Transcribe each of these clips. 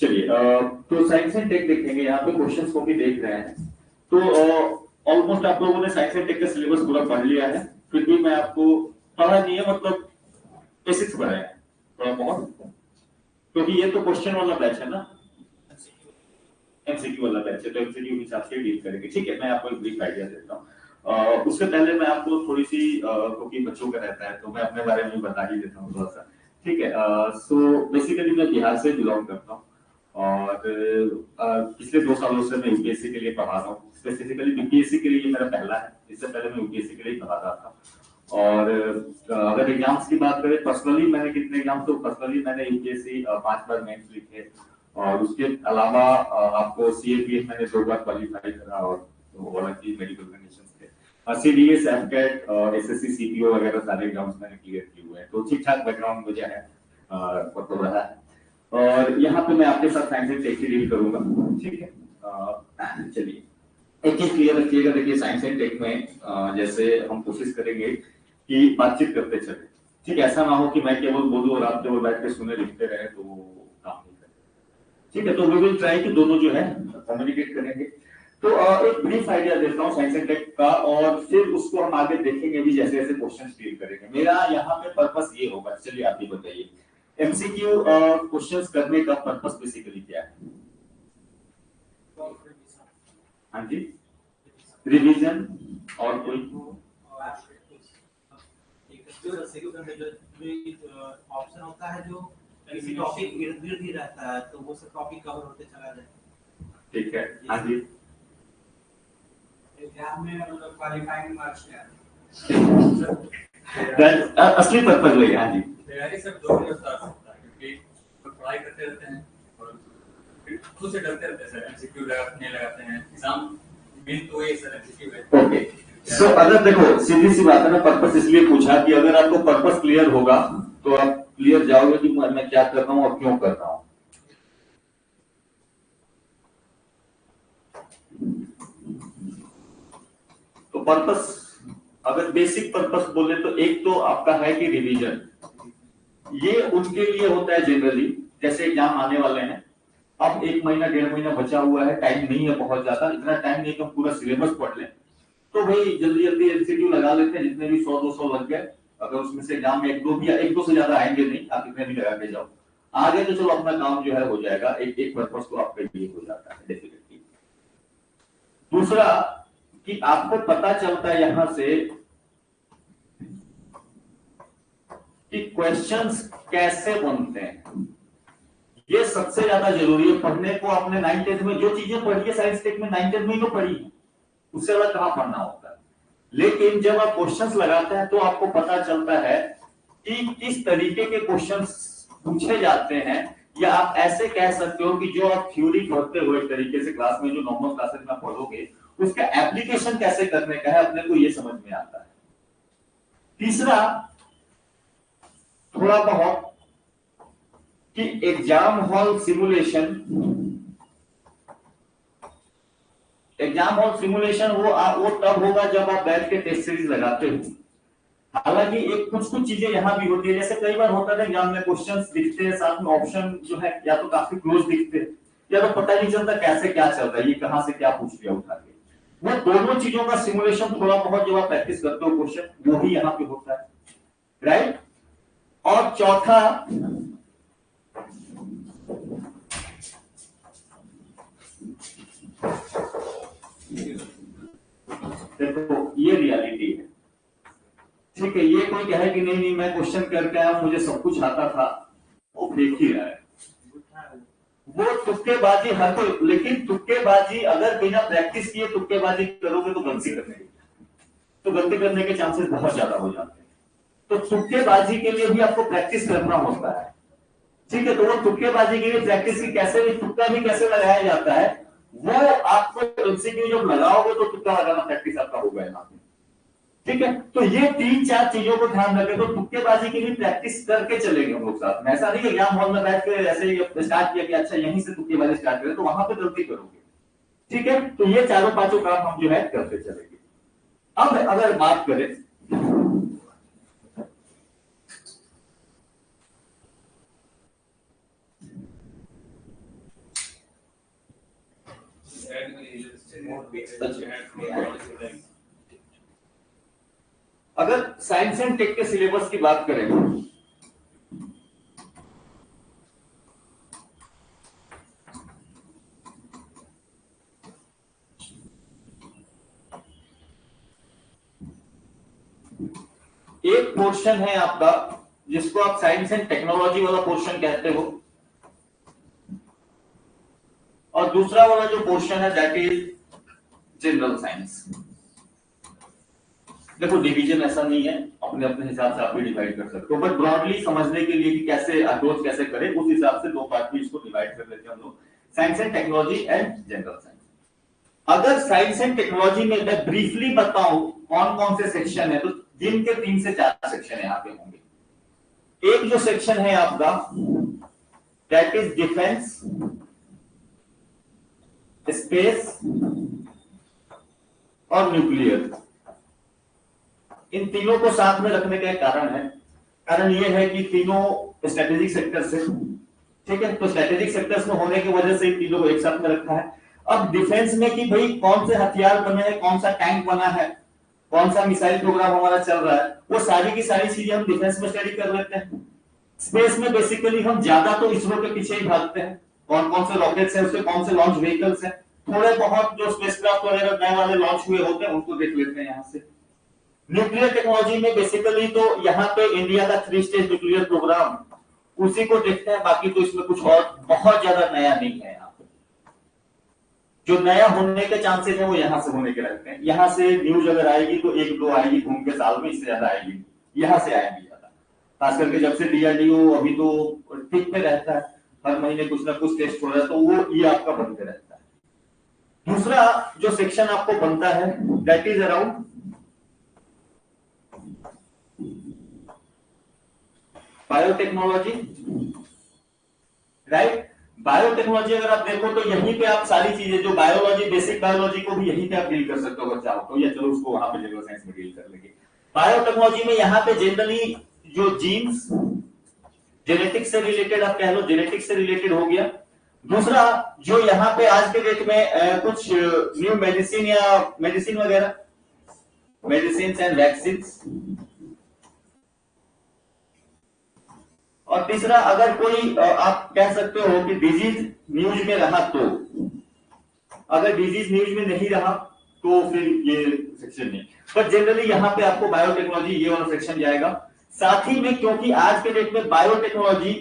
चलिए तो science and take देखेंगे। यहाँ पे क्वेश्चंस को भी देख रहे हैं। तो ऑलमोस्ट आप लोगों ने साइंस एंड टेक का सिलेबस पूरा पढ़ लिया है, फिर भी मैं आपको पढ़ा नहीं है, मतलब बेसिक्स पढ़ाए हैं थोड़ा बहुत, क्योंकि ये तो क्वेश्चन वाला बैच है ना, एमसीक्यू वाला बैच है, तो एमसीक्यू के हिसाब से डील करेंगे। ठीक है, मैं आपको एक ब्रीफ आइडिया देता हूँ। उससे पहले मैं आपको थोड़ी सी क्योंकि बच्चों का रहता है तो मैं अपने बारे में बता ही देता हूँ थोड़ा सा। ठीक है, सो बेसिकली मैं बिहार से बिलोंग करता हूँ और पिछले 2 सालों से मैं यूपीएससी के लिए पढ़ा रहा हूँ। स्पेसिफिकली यूपीएससी के लिए मेरा पहला है, इससे पहले मैं यूपीएससी के लिए पढ़ा रहा था। और अगर एग्जाम्स की बात करें, पर्सनली मैंने कितने एग्जाम, तो पर्सनली मैंने यूपीएससी 5 बार मेंस लिखे और उसके अलावा आपको सीएपीएफ मैंने 2 बार क्वालिफाई करा और हालांकि मेडिकल कंडीशंस थे। सीडीएस, एमकेट, एसएससी, सीपीओ वगैरह सारे एग्जाम्स मैंने क्लियर किए हुए हैं, तो ठीक ठाक बैकग्राउंड मुझे है, मतलब रहा है। और यहाँ पे मैं आपके साथ साइंस एंड टेक की डील करूंगा। ठीक है, चलिए एक चीज क्लियर रखिएगा, देखिए साइंस एंड टेक में जैसे हम कोशिश करेंगे कि बातचीत करते चले। ठीक है, ऐसा ना हो कि मैं केवल बोलूं और आप केवल बैठ के सुने लिखते रहे, तो काम नहीं करेगा। ठीक है, तो वी विल ट्राई कि दोनों जो है कम्युनिकेट करेंगे। तो एक ब्रीफ आइडिया देता हूँ साइंस एंड टेक का, और फिर उसको हम आगे देखेंगे भी, जैसे जैसे क्वेश्चन डील करेंगे। मेरा यहाँ पे पर्पस ये होगा, चलिए आप ही बताइए, एमसीक्यू क्वेश्चंस करने का पर्पस बेसिकली क्या है? हाँ जी, रिवीजन और कोई ऑप्शन होता है जो किसी टॉपिक इर्द गिर्द ही रहता है, तो वो सब टॉपिक कवर होते चला जाए। ठीक है, हाँ जी। एग्जाम में मतलब क्वालिफाइंग मार्क्स क्या है? असली पर्पस वही। हाँ जी, तैयारी सब दो ही होता है, क्योंकि पढ़ाई करते रहते हैं और खुद से डरते रहते हैं सर, एमसीक्यू लगाने लगाते हैं एग्जाम मेन तो ये सर एमसीक्यू है। ओके, सो अगर देखो सीधी सी बात है ना, पर्पस इसलिए पूछा कि अगर आपको पर्पस क्लियर होगा तो आप क्लियर जाओगे कि मैं क्या कर रहा हूं और क्यों कर रहा हूं। तो पर्पस, अगर बेसिक पर्पस बोले तो एक तो आपका है कि रिवीजन, ये उनके लिए होता है जनरली, जैसे एग्जाम आने वाले हैं, अब 1 महीना 1.5 महीना बचा हुआ है, टाइम नहीं है बहुत ज्यादा, इतना टाइम नहीं कि हम पूरा सिलेबस पढ़ लें, तो भाई जल्दी जल्दी एमसीक्यू लगा लेते हैं, जितने भी 100-200 लग गए, अगर उसमें से एग्जाम में 1-2 भी, 1-2 से ज्यादा आएंगे नहीं, आप इतने भी लगा के जाओ, आगे तो चलो अपना काम जो है हो जाएगा, एक एक पर्पस तो आपके लिए हो जाता है डेफिनेटली। दूसरा कि आपको पता चलता है यहां से कि क्वेश्चंस कैसे बनते हैं, ये सबसे ज्यादा जरूरी है पढ़ने को। आपने 9th-10th में जो चीजें पढ़ी है साइंस टेक में, 9th-10th में ही तो पढ़ी है, उससे अलग कहां पढ़ना होता है। लेकिन जब आप क्वेश्चंस लगाते हैं तो आपको पता चलता है कि किस तरीके के क्वेश्चंस पूछे जाते हैं, या आप ऐसे कह सकते हो कि जो आप थ्योरी पढ़ते हो एक तरीके से क्लास में, जो नॉर्मल क्लासेस में पढ़ोगे, उसका एप्लीकेशन कैसे करने का है अपने को ये समझ में आता है। तीसरा थोड़ा बहुत कि एग्जाम हॉल सिमुलेशन, वो तब होगा जब आप बैठ के टेस्ट सीरीज लगाते हो। हालांकि एक कुछ चीजें यहां भी होती है, जैसे कई बार होता है एग्जाम में क्वेश्चंस दिखते हैं, साथ में ऑप्शन जो है या तो काफी क्लोज दिखते हैं, या तो पता नहीं चलता कैसे क्या चल रहा है, ये कहां से क्या पूछ लिया उठा के। वो दोनों चीजों का सिमुलेशन थोड़ा बहुत जब आप प्रैक्टिस करते हो क्वेश्चन, वो ही यहाँ पे होता है, राइट। और चौथा देखो ये रियलिटी है, ठीक है, ये कोई कहे कि नहीं मैं क्वेश्चन करके आया, मुझे सब कुछ आता था, वो फेक ही रहा है, वो तुक्केबाजी हर कोई। लेकिन तुक्केबाजी अगर बिना प्रैक्टिस किए तुक्केबाजी करोगे तो गलती करने के चांसेस बहुत ज्यादा हो जाते हैं। तो तुक्केबाजी के लिए भी आपको प्रैक्टिस करना होता है, ठीक है। तो वो तुक्केबाजी के लिए प्रैक्टिस की कैसे भी, तुक्का भी कैसे लगाया जाता है, वो आपको एमसीक्यू जब लगाओगे तो तुक्का लगाना प्रैक्टिस आपका होगा यहाँ पे, ठीक है। तो ये 3-4 चीजों को ध्यान रखें, तो तुक्केबाजी की भी प्रैक्टिस करके चलेंगे हम लोग साथ में। ऐसा नहीं है एग्जाम हॉल में बैठ के ऐसे ही स्टार्ट किया कि अच्छा यहीं से तुक्केबाजी स्टार्ट करें, तो वहां पे गलती करोगे, ठीक है। तो ये 4-5 काम हम जो है करते चलेंगे। अब अगर बात करें अगर साइंस एंड टेक के सिलेबस की बात करें, एक पोर्शन है आपका जिसको आप साइंस एंड टेक्नोलॉजी वाला पोर्शन कहते हो, और दूसरा वाला जो पोर्शन है दैट इज जनरल साइंस। देखो डिवीजन ऐसा नहीं है, अपने अपने हिसाब से आप भी डिवाइड कर सकते हो, बट ब्रॉडली समझने के लिए कि कैसे अप्रोच कैसे करें उस हिसाब से दो पार्ट में इसको डिवाइड कर लेते हैं हम लोग, science and technology and general science. अगर साइंस एंड टेक्नोलॉजी में मैं ब्रीफली बताऊं कौन कौन से सेक्शन है, तो जिन के 3 से 4 सेक्शन यहाँ पे होंगे। एक जो सेक्शन है आपका दैट इज डिफेंस, स्पेस और न्यूक्लियर। इन तीनों को साथ में रखने का एक कारण है, कारण यह है कि तीनों स्ट्रेटेजिक सेक्टर्स है, ठीक है। तो स्ट्रेटेजिक सेक्टर्स में होने की वजह से इन तीनों को एक साथ में रखा है। अब डिफेंस में कि भाई कौन से हथियार बने हैं, कौन सा टैंक बना है, कौन सा मिसाइल प्रोग्राम हमारा चल रहा है, वो सारी की सारी चीजें हम डिफेंस में स्टडी कर लेते हैं। स्पेस में बेसिकली हम ज्यादा तो इसरो के पीछे ही भागते हैं, कौन कौन से रॉकेट्स हैं, उसके कौन से लॉन्च व्हीकल्स हैं, थोड़े बहुत जो स्पेसक्राफ्ट वगैरह नए वाले लॉन्च हुए होते हैं उनको देख लेते हैं यहाँ से। न्यूक्लियर टेक्नोलॉजी में बेसिकली तो यहाँ पे इंडिया का 3 स्टेज न्यूक्लियर प्रोग्राम उसी को देखते हैं, बाकी तो इसमें कुछ और बहुत ज्यादा नया नहीं है। यहाँ पे जो नया होने के चांसेस है वो यहाँ से होने के रहते हैं। यहाँ से न्यूज अगर आएगी तो 1-2 आएगी घूम के साल में, इससे ज्यादा आएगी यहाँ से आएगी ज्यादा, खास करके जब से डीआरडीओ अभी तो ठीक पे रहता है, हर महीने कुछ ना कुछ टेस्ट हो रहा है, तो वो ये आपका बनते रहता है। दूसरा जो सेक्शन आपको बनता है that is around biotechnology, right. Biotechnology अगर आप देखो तो यहीं पे आप सारी चीजें जो बायोलॉजी, बेसिक बायोलॉजी को भी यहीं पे आप डील कर सकते हो अगर चाहो तो, या चलो उसको वहां पे जनरल साइंस में डील कर लेंगे। बायोटेक्नोलॉजी में यहाँ पे जनरली जो जीन्स, जेनेटिक्स से रिलेटेड आप कह लो, जेनेटिक्स से रिलेटेड हो गया। दूसरा जो यहाँ पे आज के डेट में कुछ न्यू मेडिसिन या मेडिसिन वगैरह, मेडिसिन एंड वैक्सीन। और तीसरा अगर कोई आप कह सकते हो कि डिजीज न्यूज में रहा, तो अगर डिजीज न्यूज में नहीं रहा तो फिर ये सेक्शन नहीं, पर जनरली यहाँ पे आपको बायोटेक्नोलॉजी ये वाला सेक्शन जाएगा। साथ ही में क्योंकि आज के डेट में बायोटेक्नोलॉजी,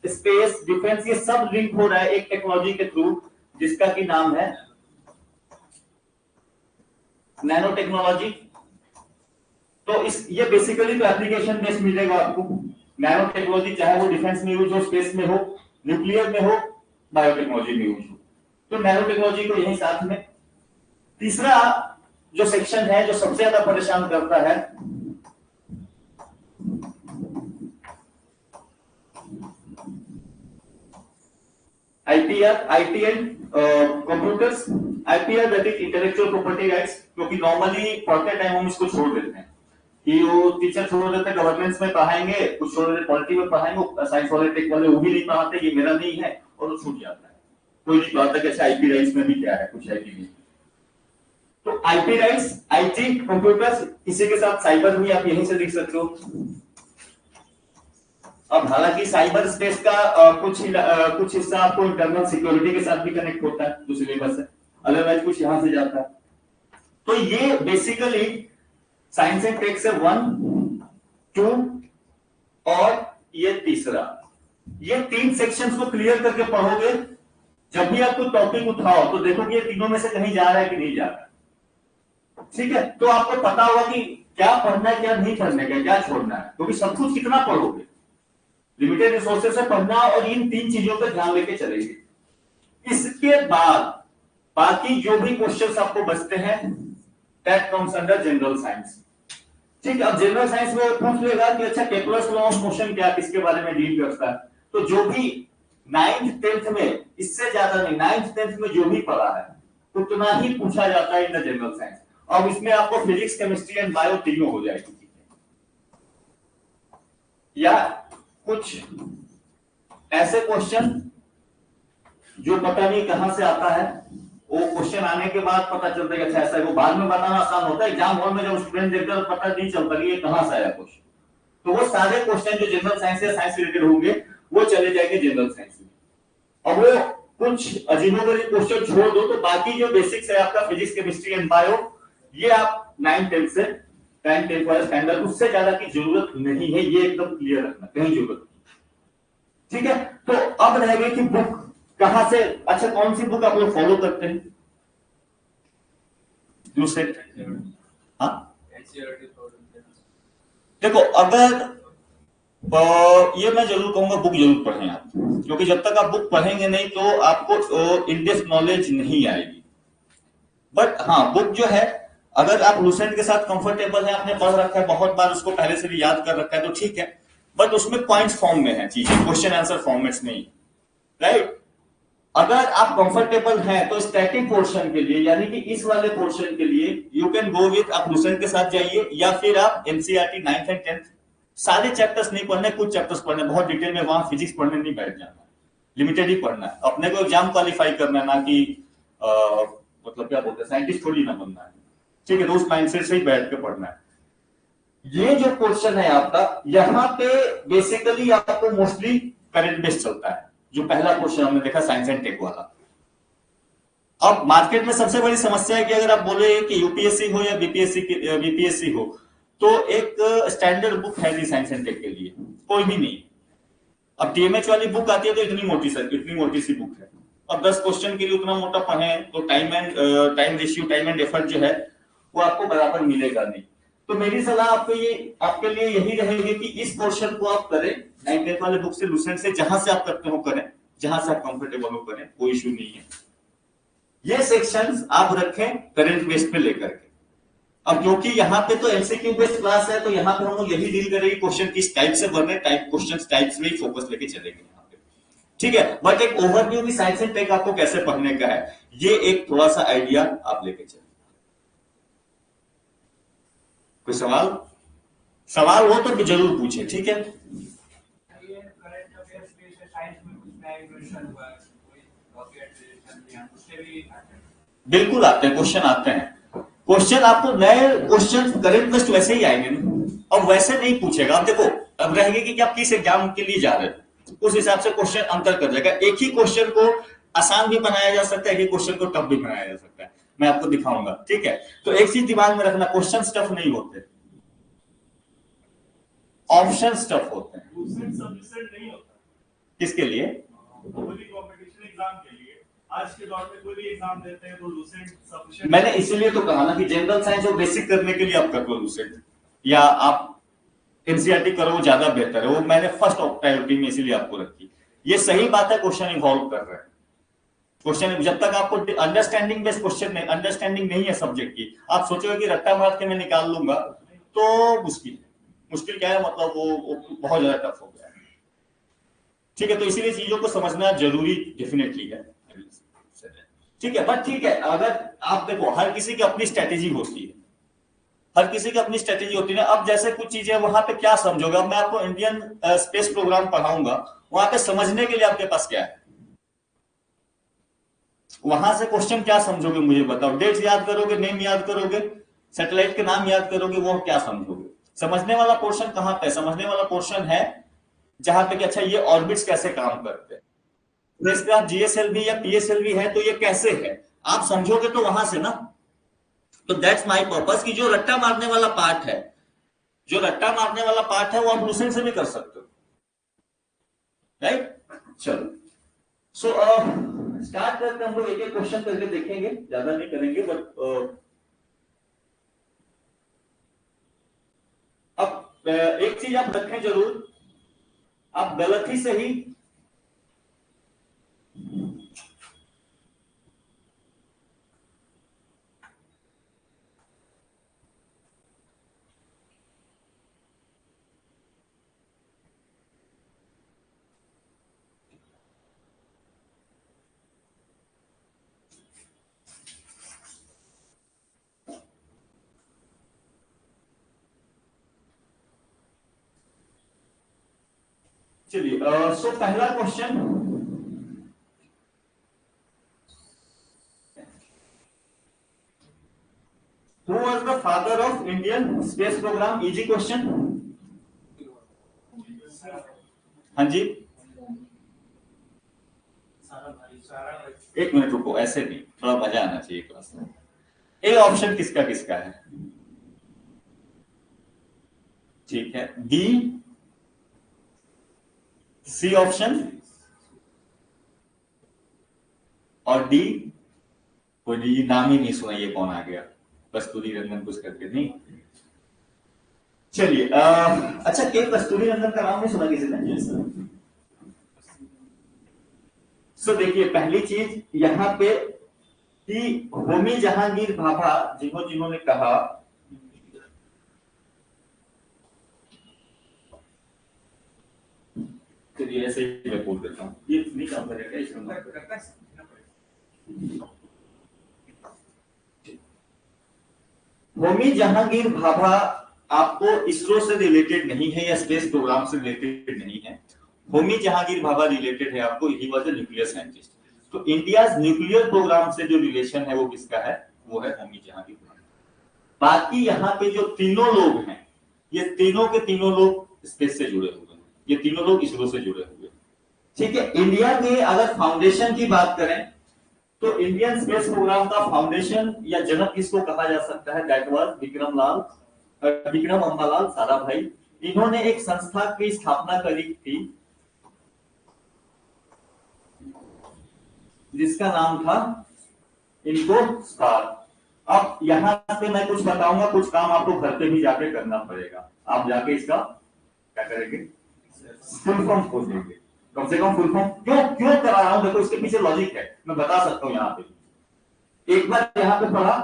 स्पेस, डिफेंस ये सब लिंक हो रहा है एक टेक्नोलॉजी के थ्रू जिसका की नाम है नैनो टेक्नोलॉजी। तो इस ये बेसिकली तो एप्लीकेशन बेस्ड मिलेगा आपको। नैनो टेक्नोलॉजी चाहे वो डिफेंस में यूज हो, स्पेस में हो, न्यूक्लियर में हो, बायोटेक्नोलॉजी में यूज हो, तो नैनो टेक्नोलॉजी को यही साथ में। तीसरा जो सेक्शन है जो सबसे ज्यादा परेशान करता है IPR computers, IPR that is intellectual property rights, क्योंकि नॉर्मली पढ़ते टाइम हम इसको छोड़ देते हैं कि वो टीचर छोड़ देते हैं गवर्नेंस में पढ़ाएंगे, कुछ छोड़ देते पॉलिटी में पढ़ाएंगे, साइंस वाले टेक वाले वो भी नहीं पढ़ाते, ये मेरा नहीं है और वो छूट जाता है, कोई नहीं पढ़ाता कि अच्छा आईपी राइट्स में भी क्या है, कुछ है कि नहीं। तो आईपी राइट्स, आईटी, कंप्यूटर्स, इसी के साथ साइबर भी आप यहीं से देख सकते हो। अब हालांकि साइबर स्पेस का कुछ हिस्सा आपको इंटरनल सिक्योरिटी के साथ भी कनेक्ट होता है जो सिलेबस है, अदरवाइज कुछ यहां से जाता है। तो ये बेसिकली साइंस एंड टेक से 1, 2 और ये तीसरा, ये 3 सेक्शंस को क्लियर करके पढ़ोगे, जब भी आप कोई टॉपिक उठाओ तो देखो कि ये तीनों में से कहीं जा रहा है कि नहीं जा रहा है, ठीक है। तो आपको पता होगा कि क्या पढ़ना है, क्या नहीं पढ़ना है, क्या छोड़ना है, क्योंकि सब कुछ कितना पढ़ोगे, लिमिटेड रिसोर्सेज से पढ़ना और इन 3 चीजों पर ध्यान लेके चलेंगे। इसके बाद बाकी जो भी क्वेश्चंस आपको बचते हैं that comes under general science, ठीक है। अब जनरल साइंस में पूछ लेगा कि अच्छा केपलर्स लॉ ऑफ मोशन क्या, किसके बारे में डील करता है, तो जो भी 9th 10th में, इससे ज्यादा नहीं, 9th 10th में जो भी पढ़ा है उतना ही पूछा जाता है इन द जनरल साइंस। अब इसमें आपको फिजिक्स, केमिस्ट्री एंड बायो तीनों हो जाएगी, या कुछ ऐसे क्वेश्चन जो पता नहीं कहां से आता है वो क्वेश्चन आने के बाद पता चलता है अच्छा ऐसा है, वो बाद में बनाना आसान होता है, एग्जाम हॉल में जब स्टूडेंट देखता है तो पता नहीं चलता कि ये कहां से आया क्वेश्चन। तो वो सारे क्वेश्चन जो जनरल साइंस या साइंस रिलेटेड होंगे वो चले जाएंगे जनरल साइंस में, और वो कुछ अजीबोगरीब क्वेश्चन छोड़ दो तो बाकी जो बेसिक्स है आपका फिजिक्स केमिस्ट्री एंड बायो, ये आप 9-10 से 10 वाले स्टैंडर्ड, उससे ज्यादा की जरूरत नहीं है, ये एकदम क्लियर रखना, कहीं जरूरत नहीं। ठीक है, तो अब रह गई कि बुक कहां से, अच्छा कौन सी बुक आप लोग फॉलो करते हैं दूसरे? हाँ देखो, अगर ये मैं जरूर कहूंगा बुक जरूर पढ़ें आप, क्योंकि जब तक आप बुक पढ़ेंगे नहीं तो आपको इन डेप्थ नॉलेज नहीं आएगी। बट हाँ, बुक जो है अगर आप लूसेंट के साथ कंफर्टेबल है, आपने पढ़ रखा है बहुत बार, उसको पहले से भी याद कर रखा है तो ठीक है, बट उसमें पॉइंट्स फॉर्म में है चीजें, क्वेश्चन आंसर फॉर्मेट्स नहीं, राइट? अगर आप कंफर्टेबल हैं तो स्टैटिक पोर्शन के लिए, यानी कि इस वाले पोर्शन के लिए यू कैन गो विद, आप लूसेंट के साथ जाइए, या फिर आप एनसीईआरटी 9th एंड 10th, सारे चैप्टर्स नहीं पढ़ने, कुछ चैप्टर्स पढ़ने, बहुत डिटेल में वहां फिजिक्स पढ़ने नहीं बैठ जाना, लिमिटेड ही पढ़ना है, अपने को एग्जाम क्वालिफाई करना है, ना कि मतलब क्या बोलते हैं साइंटिस्ट थोड़ी ना बनना है, ठीक है? तो उस माइंडसेट से ही बैठ के पढ़ना है। ये जो क्वेश्चन है आपका, यहाँ पे बेसिकली आपको मोस्टली करंट बेस्ड चलता है, जो पहला क्वेश्चन हमने देखा साइंस एंड टेक वाला। अब मार्केट में सबसे बड़ी समस्या है कि अगर आप बोले कि यूपीएससी हो या बीपीएससी हो, तो एक स्टैंडर्ड बुक है नहीं साइंस एंड टेक के लिए, कोई भी नहीं। अब टीएमएच वाली बुक आती है तो इतनी मोटी सी बुक है, अब 10 क्वेश्चन के लिए उतना मोटा पढ़ें तो time ratio, time and effort जो है वो आपको बराबर मिलेगा नहीं। तो मेरी सलाह आपके लिए यही रहेगी कि इस पोर्शन को आप करें 9th वाले बुक से, लूसेंट से, जहां से आप करते हो करें, जहां से आप कंफर्टेबल हो करें, कोई इश्यू नहीं है। ये सेक्शंस आप रखें करंट बेस पे लेकर के। अब क्योंकि यहाँ पे तो एमसीक्यू बेस्ड क्लास है, तो यहाँ पे हम लोग यही डील करेंगे क्वेश्चन किस टाइप से बने, क्वेश्चन टाइप्स में ही फोकस लेके चलेंगे यहाँ पे, ठीक है? बट एक ओवरव्यू भी साइंस एंड टेक आपको कैसे पढ़ने का है, ये एक थोड़ा सा आइडिया आप लेके चले। कोई सवाल हो तो जरूर पूछे, ठीक है? बिल्कुल आते हैं, क्वेश्चन आते हैं, क्वेश्चन आपको नए क्वेश्चन करंट बेस्ड वैसे ही आएंगे ना, अब वैसे नहीं पूछेगा। अब देखो, अब रहेगी कि आप किस एग्जाम के लिए जा रहे हैं, उस हिसाब से क्वेश्चन अंतर कर जाएगा। एक ही क्वेश्चन को आसान भी बनाया जा सकता है, एक ही क्वेश्चन को टफ भी बनाया जा सकता है, मैं आपको दिखाऊंगा, ठीक है? तो एक चीज दिमाग में रखना, क्वेश्चन टफ नहीं होते, ऑप्शन टफ होते हैं। नहीं होता किसके लिए? कॉम्पिटिशन एग्जाम के लिए। आज के दौर में कोई भी एग्जाम देते हैं तो लूसेंट सफिशिएंट। मैंने इसीलिए तो कहा ना कि जनरल साइंस और बेसिक करने के लिए आप कर लो लूसेंट, या आप एनसीईआरटी करो, वो ज्यादा बेहतर है, वो मैंने फर्स्ट प्रायोरिटी में इसीलिए आपको रखी। ये सही बात है, क्वेश्चन इवॉल्व कर रहे हैं, क्वेश्चन जब तक आपको अंडरस्टैंडिंग बेस्ड क्वेश्चन नहीं, अंडरस्टैंडिंग नहीं है सब्जेक्ट की, आप सोचोगे कि रट्टा मार के मैं निकाल लूंगा, तो मुश्किल क्या है, मतलब वो बहुत ज्यादा टफ हो गया है, ठीक है? तो इसीलिए चीजों को समझना जरूरी डेफिनेटली है, ठीक है? बट ठीक है, अगर आप देखो, हर किसी की अपनी स्ट्रेटेजी होती है, हर किसी की अपनी स्ट्रेटेजी होती है। अब जैसे कुछ चीजें वहां पे क्या समझोगे, अब मैं आपको इंडियन स्पेस प्रोग्राम पढ़ाऊंगा, वहां पे समझने के लिए आपके पास क्या है, वहां से क्वेश्चन क्या समझोगे मुझे बताओ? डेट्स याद करोगे, नेम याद करोगे, सैटेलाइट के नाम याद करोगे, वो क्या समझोगे? समझने वाला पोर्शन कहां पे? समझने वाला पोर्शन है जहां पे कि अच्छा ये ऑर्बिट्स कैसे काम करते हैं, इसके आप जीएसएलवी या पीएसएलवी है तो ये कैसे है, आप समझोगे तो वहां से ना। तो दैट्स माय पर्पस कि जो रट्टा मारने वाला पार्ट है, जो रट्टा मारने वाला पार्ट है वो आप लूसेंट से भी कर सकते हो, राइट? चलो, सो स्टार्ट करते हैं, हम लोग एक एक क्वेश्चन करके देखेंगे, ज्यादा नहीं करेंगे, बट अब एक चीज आप रखें जरूर, आप गलत ही सही चलिए, सो पहला question, Who was the father of Indian space program? Easy question. हाँ जी, एक मिनट रुको, ऐसे नहीं, थोड़ा मजा आना चाहिए क्लास में। ए ऑप्शन किसका किसका है? ठीक है, बी, सी ऑप्शन और डी। कोई नाम ही नहीं सुना, ये कौन आ गया? कस्तूरी रंगन कुछ करके नहीं। चलिए, अच्छा, के कस्तूरी रंगन का नाम नहीं सुना किसी ने? सो देखिए, पहली चीज यहां पे कि होमी जहांगीर भाभा जिन्होंने कहा, चलिए ऐसे ही मैं बोल देता हूं, ये नहीं काम करेगा इसमें। होमी जहांगीर भाभा आपको इसरो से रिलेटेड नहीं है या स्पेस प्रोग्राम से रिलेटेड नहीं है। होमी जहांगीर भाभा रिलेटेड है आपको, he was a nuclear scientist. तो इंडियाज न्यूक्लियर प्रोग्राम से जो रिलेशन है वो किसका है? वो है होमी जहांगीर भाभा। बाकी यहाँ पे जो तीनों लोग हैं, ये तीनों के तीनों लोग स्पेस से जुड़े हुए हैं, ये तीनों लोग इसरो से जुड़े हुए हैं। ठीक है, इंडिया में अगर फाउंडेशन की बात करें तो इंडियन स्पेस प्रोग्राम का फाउंडेशन या जनक किसको कहा जा सकता है? That was Vikram Ambalal Sarabhai. इन्होंने एक संस्था की स्थापना करी थी जिसका नाम था इन्कोस्टार। अब यहां पे मैं कुछ बताऊंगा, कुछ काम आपको घर पे भी जाके करना पड़ेगा। आप जाके इसका क्या करेंगे? फुल फॉर्म खोजेंगे, कम से कम फुल फॉर्म। क्यों करा रहा हूं? देखो, इसके पीछे लॉजिक है, मैं बता सकता हूं। यहाँ पे एक बार यहाँ पे पढ़ा,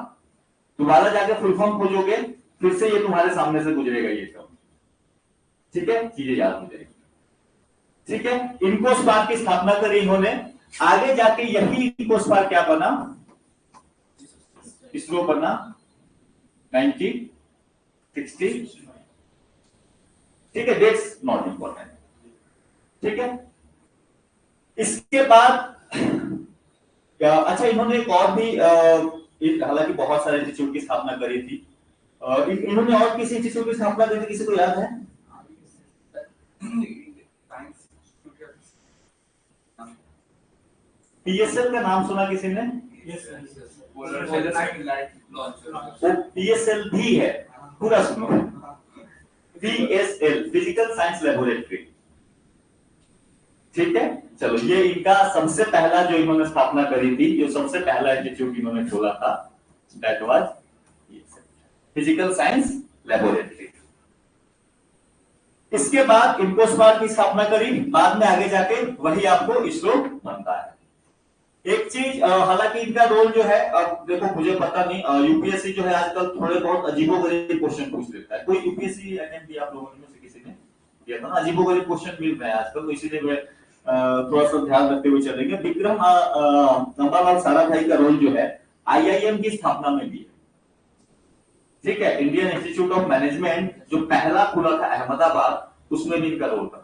दोबारा जाके फुल फॉर्म खोजोगे, फिर से ये तुम्हारे सामने से गुजरेगा ये सब। ठीक है, चीजें याद हो जाएगी। ठीक है, इन्कोस्टार की स्थापना करी इन्होंने। आगे जाके यही इन्कोस्टार क्या बना? इसरो बना 1960। ठीक है, डेट्स नॉट इंपॉर्टेंट। ठीक है, इसके बाद अच्छा, इन्होंने एक और भी, हालांकि बहुत सारे इंस्टीट्यूट की स्थापना करी थी। इन्होंने और किसी इंस्टीट्यूट की स्थापना करी थी, किसी को याद है? पीएसएल का नाम सुना किसी ने? वो पीएसएल भी है, पूरा सुनो। PSL, physical science laboratory. ठीक है, चलो, ये इनका सबसे पहला जो इन्होंने स्थापना करी थी, जो सबसे पहला इंस्टीट्यूट इन्होंने खोला था, that was physical science laboratory. इसके बाद इन्कोस्टार की स्थापना करी, बाद में आगे जाके वही आपको इसरो बनता है। एक चीज, हालांकि इनका रोल जो है, अब देखो, मुझे पता नहीं, यूपीएससी जो है आजकल थोड़े बहुत अजीबोगरीब क्वेश्चन पूछ लेता है। कोई यूपीएससी अटेम्प्ट किया आप लोगों में से किसी ने? किया था ना? अजीबोगरीब क्वेश्चन मिल रहे हैं आजकल, तो इसीलिए थोड़ा सा ध्यान रखते हुए चलेंगे। विक्रम अम्बालाल साराभाई का रोल जो है आईआईएम की स्थापना में भी है। ठीक है, इंडियन इंस्टीट्यूट ऑफ मैनेजमेंट जो पहला खुला था अहमदाबाद, उसमें भी इनका रोल था।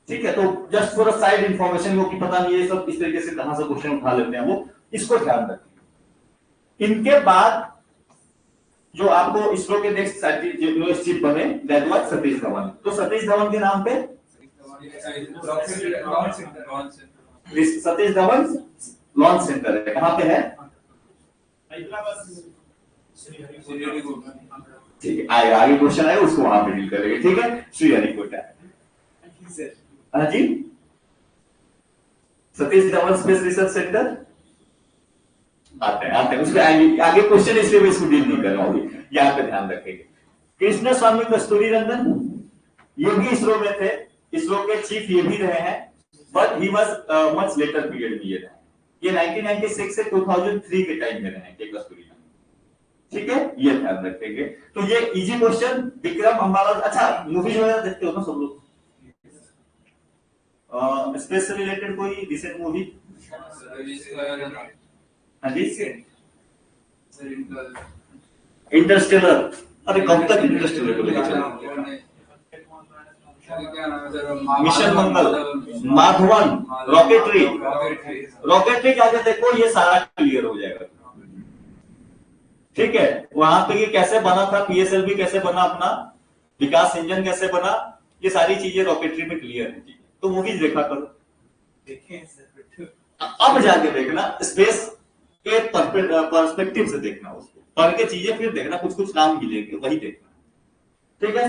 ठीक है, तो जस्ट फॉर साइड इंफॉर्मेशन को कि पता नहीं ये सब इस तरीके से कहां से क्वेश्चन उठा लेते हैं, वो इसको ध्यान रखें। इनके बाद जो आपको इसरो के नेक्स्ट साइंटिस्ट चीफ बने, दैट वाज सतीश धवन। तो सतीश धवन के नाम पे सतीश धवन लॉन्च सेंटर है, कहां पे है? ठीक है, आगे क्वेश्चन आएगा, उसको वहां पे डील करेंगे। ठीक है, श्रीहरिकोटा। हाँ जी, Satish Dhawan space research centre आते हैं उसके आगे क्वेश्चन, इसलिए मैं इसको डील नहीं कर रहा हूं, यहाँ पे ध्यान रखेंगे। कृष्ण स्वामी कस्तूरी रंगन, ये भी इसरो में थे, इसरो के चीफ ये भी रहे हैं, but he was much later period में ये रहे। ये 1996 से 2003 के टाइम में रहे के कस्तूरी रंगन। ठीक है, ये ध्यान रखेंगे। तो ये इजी क्वेश्चन। विक्रम अम्बालाल, अच्छा, मूवी जो है देखते हो ना सब लोग? स्पेस से रिलेटेड कोई रिसेंट मूवी? हाँ जी, इंटरस्टेलर। अरे कब तक इंटरस्टेलर को लेके चलेंगे? मिशन मंगल, माधवन, रॉकेटरी जाके देखो, ये सारा क्लियर हो जाएगा। ठीक है, वहां पे ये कैसे बना था, पीएसएलवी कैसे बना अपना, विकास इंजन कैसे बना, ये सारी चीजें रॉकेटरी में क्लियर है। तो मूवीज देखा करो, देखें सर। अब जाके देखना स्पेस के पर्सपेक्टिव से देखना, उसको पढ़ के चीजें फिर देखना, कुछ कुछ नाम मिलेंगे वही देखना, ठीक है।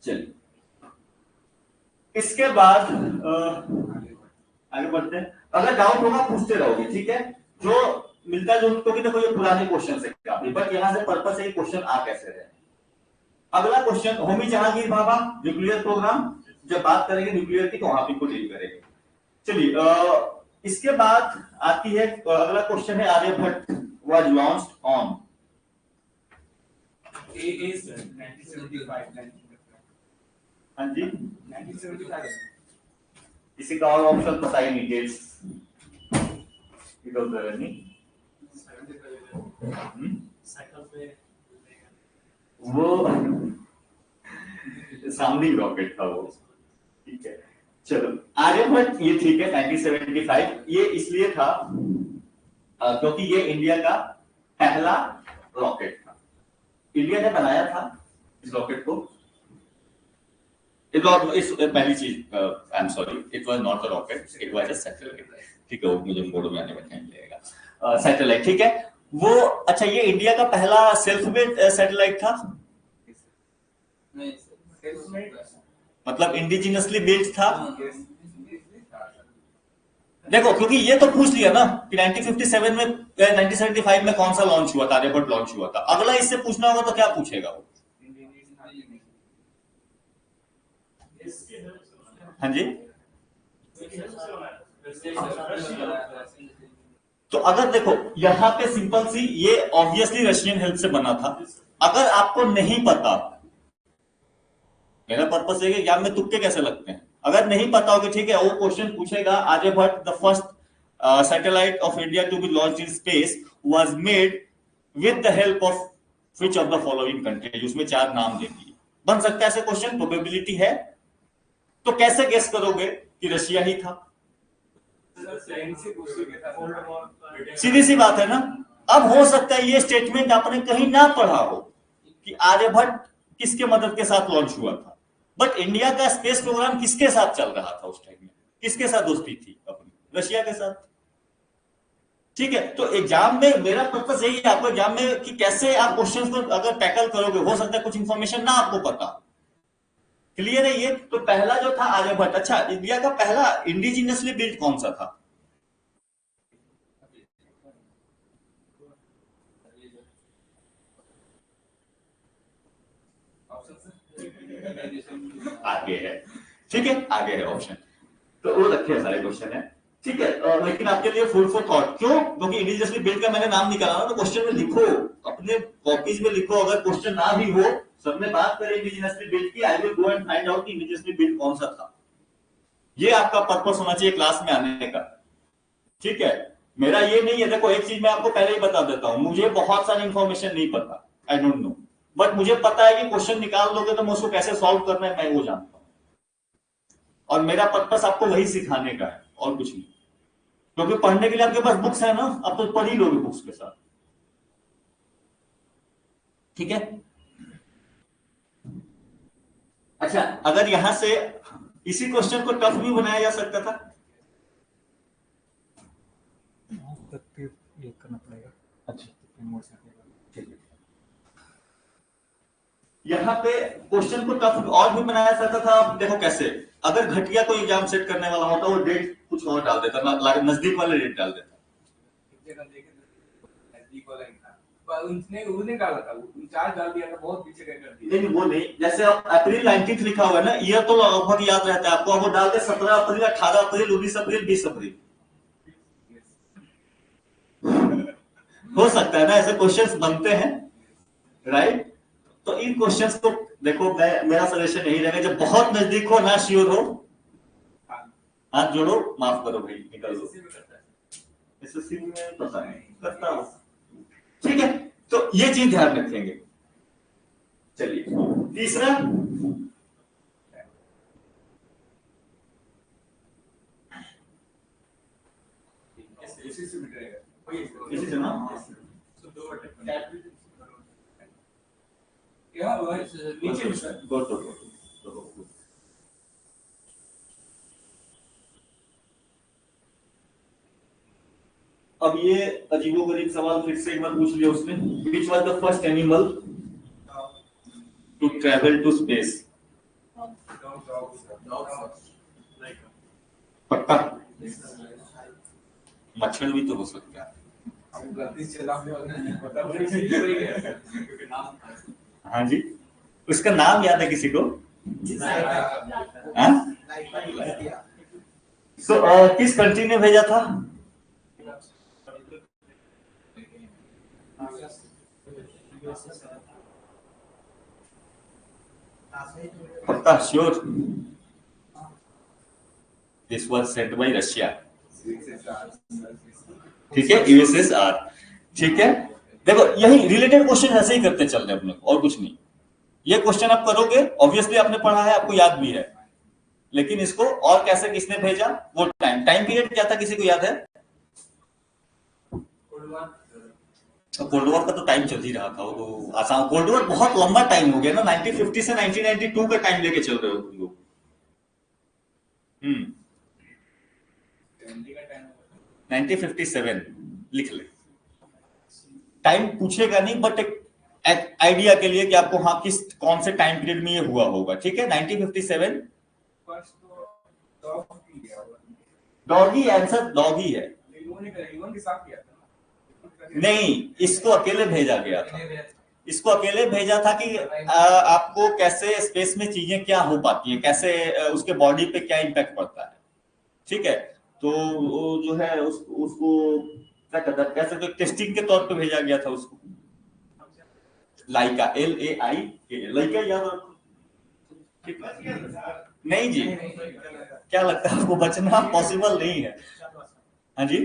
चलिए इसके बाद आगे बढ़ते हैं। अगर डाउट होगा पूछते रहोगे, ठीक है। जो मिलता है जो, क्योंकि देखो ये पुराने क्वेश्चन है काफी, बट यहाँ से पर्पस है कि क्वेश्चन आ कैसे रहे। अगला question, Homi Jehangir Bhabha nuclear programme, जब बात करेंगे न्यूक्लियर की तो वहां पे को डील करेंगे। चलिए इसके बाद आती है अगला क्वेश्चन है, आर्यभट्ट वाज लॉन्च्ड ऑन। हाँ जी 1975। किसी का और ऑप्शन पता ही नहीं, डेट्स वो साउंडिंग रॉकेट था वो, ठीक है। चलो आर्यभट्ट ये ठीक है 1975, ये इसलिए था क्योंकि ये इंडिया का पहला रॉकेट था, इंडिया ने बनाया था इस रॉकेट को। इस पहली चीज, I am sorry, it was not a rocket, it was a satellite, ठीक है, वो मुझे बोर्ड में आने में टाइम लगेगा। सैटेलाइट, ठीक है वो। अच्छा ये इंडिया का पहला सेल्फ मेड सैटेलाइट था, मतलब इंडिजिनसली बिल्ट था। देखो क्योंकि ये तो पूछ लिया ना कि 1957 में 1975 में कौन सा लॉन्च हुआ था, आर्यभट्ट लॉन्च हुआ था। अगला इससे पूछना होगा तो क्या पूछेगा वो, हाँ जी। तो अगर देखो यहां पे सिंपल सी, ये ऑब्वियसली रशियन हेल्प से बना था। अगर आपको नहीं पता, मेरा पर्पस है कि एग्जाम में तुक्के कैसे लगते हैं, अगर नहीं पता होगा ठीक है, वो क्वेश्चन पूछेगा Aryabhata the first satellite of India to be launched in space was made with the help of which of the following countries, उसमें 4 नाम दे दिए। बन सकता है ऐसे क्वेश्चन, प्रोबेबिलिटी है। तो कैसे गेस करोगे कि रशिया ही था, सीधी सी बात है ना। अब हो सकता है ये स्टेटमेंट आपने कहीं ना पढ़ा हो कि आर्यभट्ट किसके मदद के साथ लॉन्च हुआ था, बट इंडिया का स्पेस प्रोग्राम किसके साथ चल रहा था उस टाइम में, किसके साथ दोस्ती थी अपनी, रशिया के साथ, ठीक है। तो एग्जाम में मेरा पर्पस यही है आपको एग्जाम में कि कैसे आप क्वेश्चंस को अगर टैकल करोगे, हो सकता है कुछ इंफॉर्मेशन ना आपको पता। क्लियर है ये। तो पहला जो था आर्यभट्ट। अच्छा इंडिया का पहला इंडिजिनियसली बिल्ट कौन सा था, आगे है, ठीक है, आगे है ऑप्शन। तो वो रखे सारे क्वेश्चन है, ठीक है। लेकिन आपके लिए फूड फॉर थॉट, क्यों, क्योंकि इंडिजिनियसली बिल्ड का मैंने नाम निकाला ना, तो क्वेश्चन में लिखो, अपने कॉपीज में लिखो। अगर क्वेश्चन ना भी हो, सबने बात करें इंडिजिनियसली बिल्ड की, I will go and find out कि इंडिजिनियसली बिल्ड कौन सा था। ये आपका पर्पस होना चाहिए क्लास में आने का, ठीक है। मेरा ये नहीं है, देखो एक चीज मैं आपको पहले ही बता देता हूं, मुझे बहुत सारी इंफॉर्मेशन नहीं पता, आई डोंट नो, बट मुझे पता है कि क्वेश्चन निकाल दोगे तो मैं उसको कैसे सॉल्व करना है मैं वो जानता हूं, और मेरा पर्पस आपको वही सिखाने का है और कुछ नहीं। क्योंकि पढ़ने के लिए आपके पास बुक्स है ना, अब तो पढ़ ही लोगे बुक्स के साथ, ठीक है। अच्छा अगर यहां से इसी क्वेश्चन को टफ भी बनाया जा सकता था, ये करना पड़ेगा। अच्छा ठीक है, यहाँ पे क्वेश्चन को टफ और भी बनाया सकता था। आप देखो कैसे, अगर घटिया कोई एग्जाम सेट करने वाला होता वो डेट कुछ और डाल देता, नजदीक वाले डेट डाल देता। उसने वो निकाला था, वो 49 डाल दिया था, बहुत पीछे कर दिया। नहीं वो नहीं, जैसे अब अप्रैल 19 लिखा हुआ है ना, ईयर तो लगभग याद रहता है आपको, अब वो डाल दे 17 अप्रैल, 18 अप्रैल, 19 अप्रैल, 20 अप्रैल, हो सकता है ना, ऐसे क्वेश्चंस बनते हैं, राइट। तो इन क्वेश्चंस को देखो, मेरा सजेशन यही रहेगा, जब बहुत नजदीक हो ना श्योर हो, हाथ जोड़ो, माफ करो भाई, निकल दो। एसएससी में पता नहीं करता हूं, ठीक है। तो ये चीज ध्यान रखेंगे। चलिए तीसरा, इसी से ना, उसको दो अटैक नीचे गो तो अब ये अजीबोगरीब सवाल फिर से एक बार पूछ लिया उसने, which was the first animal to travel to space? पक्का? मच्छर भी तो हो सकता है। हाँ जी, उसका नाम याद है किसी को? किस कंट्री ने भेजा था? पक्का sure? This was sent by Russia. ठीक है, यूएसएसआर। ठीक है, देखो यही रिलेटेड क्वेश्चन ऐसे ही करते चल रहे अपने को, और कुछ नहीं। ये क्वेश्चन आप करोगे, ऑब्वियसली आपने पढ़ा है, आपको याद भी है, लेकिन इसको और कैसे किसने भेजा, वो टाइम पीरियड क्या था, किसी को याद है? कोल्ड वॉर का तो टाइम चल ही रहा था, वो आसान। कोल्ड वॉर बहुत लंबा टाइम हो गया ना, 1950 से 1992 का टाइम लेके चल रहे हो तुम लोग। 1957 लिख ले। टाइम पूछेगा नहीं, बट एक आइडिया के लिए कि आपको हाँ किस कौन से टाइम पीरियड में ये हुआ होगा। ठीक है, 1957। डॉगी आंसर, डॉगी है। नहीं, इसको अकेले भेजा गया था। इसको अकेले भेजा था कि आपको कैसे स्पेस में चीजें क्या हो पाती है, कैसे उसके बॉडी पे क्या इम्पैक्ट पड़ता है। ठीक है, तो वो जो है उसको क्या कहता है, कैसे तो टेस्टिंग के तौर पे भेजा गया था उसको। लाइका, LAI, लाइका याद रखो। नहीं जी, क्या लगता है आपको बचना पॉसिबल नहीं है? हाँ जी,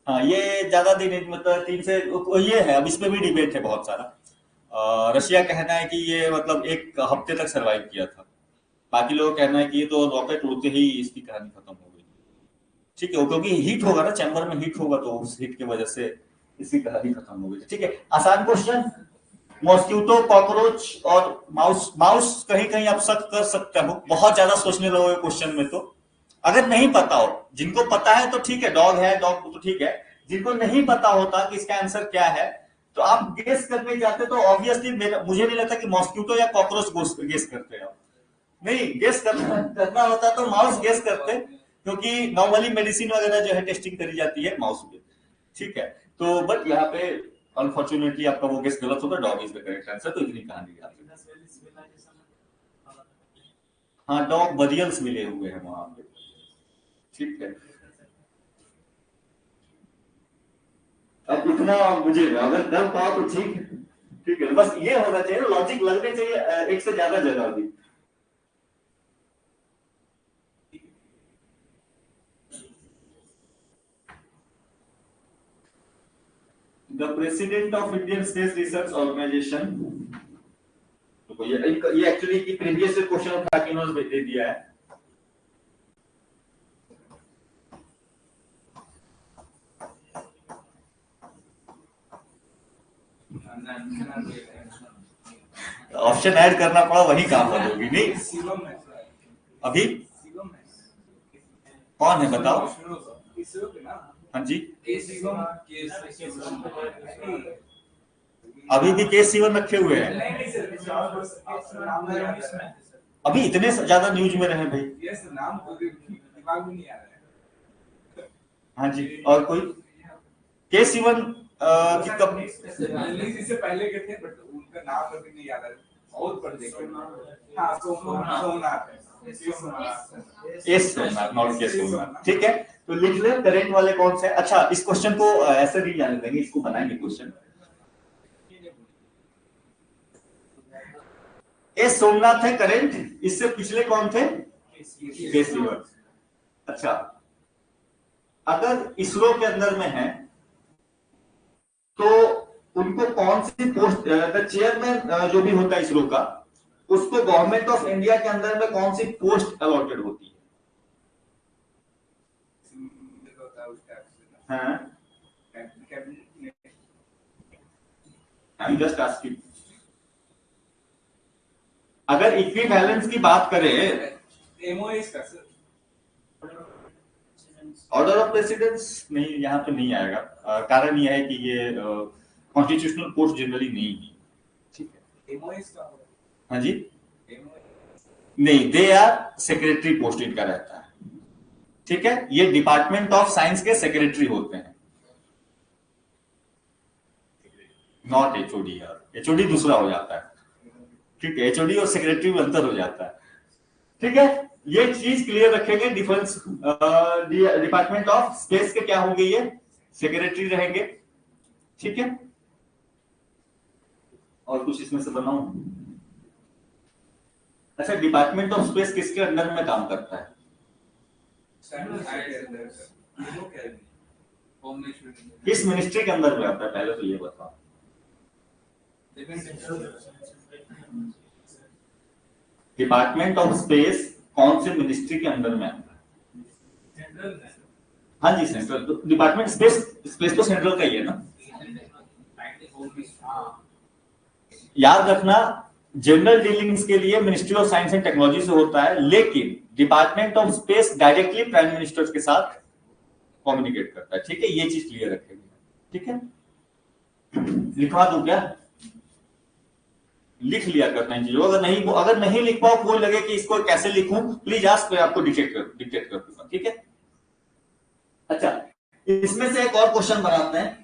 हाँ ये ज्यादा दिन मतलब 3 से ये है, अब इसमें भी डिबेट है बहुत सारा। रशिया कहना है कि ये मतलब 1 हफ्ते तक सरवाइव किया था, बाकी लोग कहना है कि ये तो रॉकेट उड़ते ही इसकी कहानी खत्म हो गई। ठीक है, क्योंकि हीट होगा ना, चैम्बर में हीट होगा, तो उस हीट की वजह से इसकी कहानी खत्म हो गई। ठीक है, आसान क्वेश्चन। मॉस्किटो, कॉकरोच और माउस। माउस कहीं कहीं आप शक कर सकते हो, बहुत ज्यादा सोचने लगोगे क्वेश्चन में, तो अगर नहीं पता हो, जिनको पता है तो ठीक है, डॉग है, डॉग तो ठीक है। जिनको नहीं पता होता कि इसका आंसर क्या है, तो आप गेस करने जाते तो ऑब्वियसली मुझे नहीं लगता कि मॉस्किटो या कॉकरोच गेस करते हैं। नहीं, गेस करना होता तो माउस गेस करते, क्योंकि नॉर्मली मेडिसिन वगैरह जो है टेस्टिंग करी जाती है माउस पे। ठीक है, तो बट यहाँ पे अनफॉर्चुनेटली आपका वो गेस गलत होगा, dog is the correct answer. तो इतनी कहानी याद। हाँ, डॉग बरियल्स मिले हुए हैं वहां पे। ठीक है, अब इतना मुझे अगर कर पाओ तो ठीक है। ठीक है, बस ये होना चाहिए, लॉजिक लगने चाहिए एक से ज्यादा जगह भी। The president of Indian Space Research Organization, तो ये एक्चुअली की प्रीवियस क्वेश्चन उठा के इन्होंने दे दिया है। ऑप्शन ऐड करना पड़ा, वही काम बंद होगी। नहीं अभी कौन है बताओ? हाँ जी, अभी भी केस सीवन रखे हुए हैं। अभी इतने ज्यादा न्यूज में रहे भाई। हाँ जी, और कोई केस सीवन इससे पहले के थे, बट उनका नाम अभी नहीं याद है। बहुत पढ़ देखे। हाँ, सोमनाथ। नॉट के सोमनाथ। ठीक है, तो लिख ले करेक्ट वाले कौन से। अच्छा, इस क्वेश्चन को ऐसे नहीं जाने देंगे, इसको बनाएंगे क्वेश्चन। एस सोमनाथ है करेंट, इससे पिछले कौन थे? के सीवन। अच्छा, अगर इसरो के अंदर में है तो उनको कौन सी पोस्ट, चेयरमैन जो भी होता है इसरो का, उसको गवर्नमेंट ऑफ इंडिया के अंदर में कौन सी पोस्ट अलॉटेड होती है? हाँ, आई एम जस्ट आस्किंग। अगर इक्विवेलेंस की बात करें, एमओएस का सर, ऑर्डर ऑफ प्रेसिडेंस नहीं, यहाँ पे नहीं आएगा। कारण यह है कि ये कॉन्स्टिट्यूशनल पोस्ट जनरली नहीं है, ठीक है। एमओएस का हाँ जी, एमओएस नहीं, दे आर सेक्रेटरी पोस्ट इनका रहता है, ठीक है। ये डिपार्टमेंट ऑफ साइंस के सेक्रेटरी होते हैं, नॉट एचओडी। एचओडी दूसरा हो जाता है, ठीक है। एचओडी और सेक्रेटरी में अंतर हो जाता है, ठीक है। ये चीज क्लियर रखेंगे। डिफेंस डिपार्टमेंट ऑफ स्पेस के क्या होंगे, ये सेक्रेटरी रहेंगे, ठीक है। और कुछ इसमें से बनाऊं? अच्छा, डिपार्टमेंट ऑफ स्पेस किसके अंडर में काम करता है? किस मिनिस्ट्री के अंदर में आता है, पहले तो ये बताओ। डिपार्टमेंट ऑफ स्पेस कौन से मिनिस्ट्री के अंदर में आता है? हाँ जी, सेंट्रल। तो डिपार्टमेंट स्पेस तो सेंट्रल का ही है ना। याद रखना, जनरल डीलिंग्स के लिए ministry of science and technology से होता है, लेकिन department of space directly prime minister के साथ कम्युनिकेट करता है, ठीक है। ये चीज क्लियर रखेंगे, ठीक है। लिखवा दूं क्या? लिख लिया करना है चीजों। अगर नहीं लिख पाओ, कोई लगे कि इसको कैसे लिखूं, प्लीज आस्क, मैं आपको डिक्टेट कर दूंगा, ठीक है। अच्छा, इसमें से एक और क्वेश्चन बनाते हैं।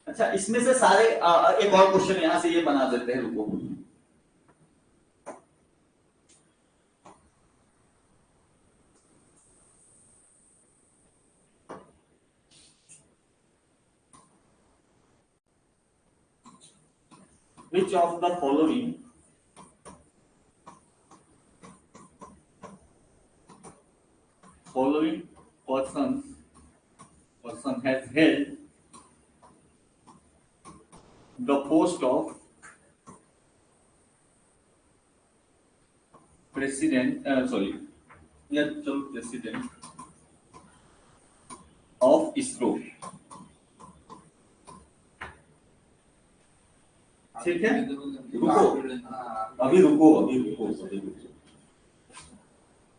अच्छा, इसमें से सारे एक और क्वेश्चन यहां से ये बना देते हैं, रुको। Which of the following person has held the post of president of ISRO, ठीक है। अभी रुको।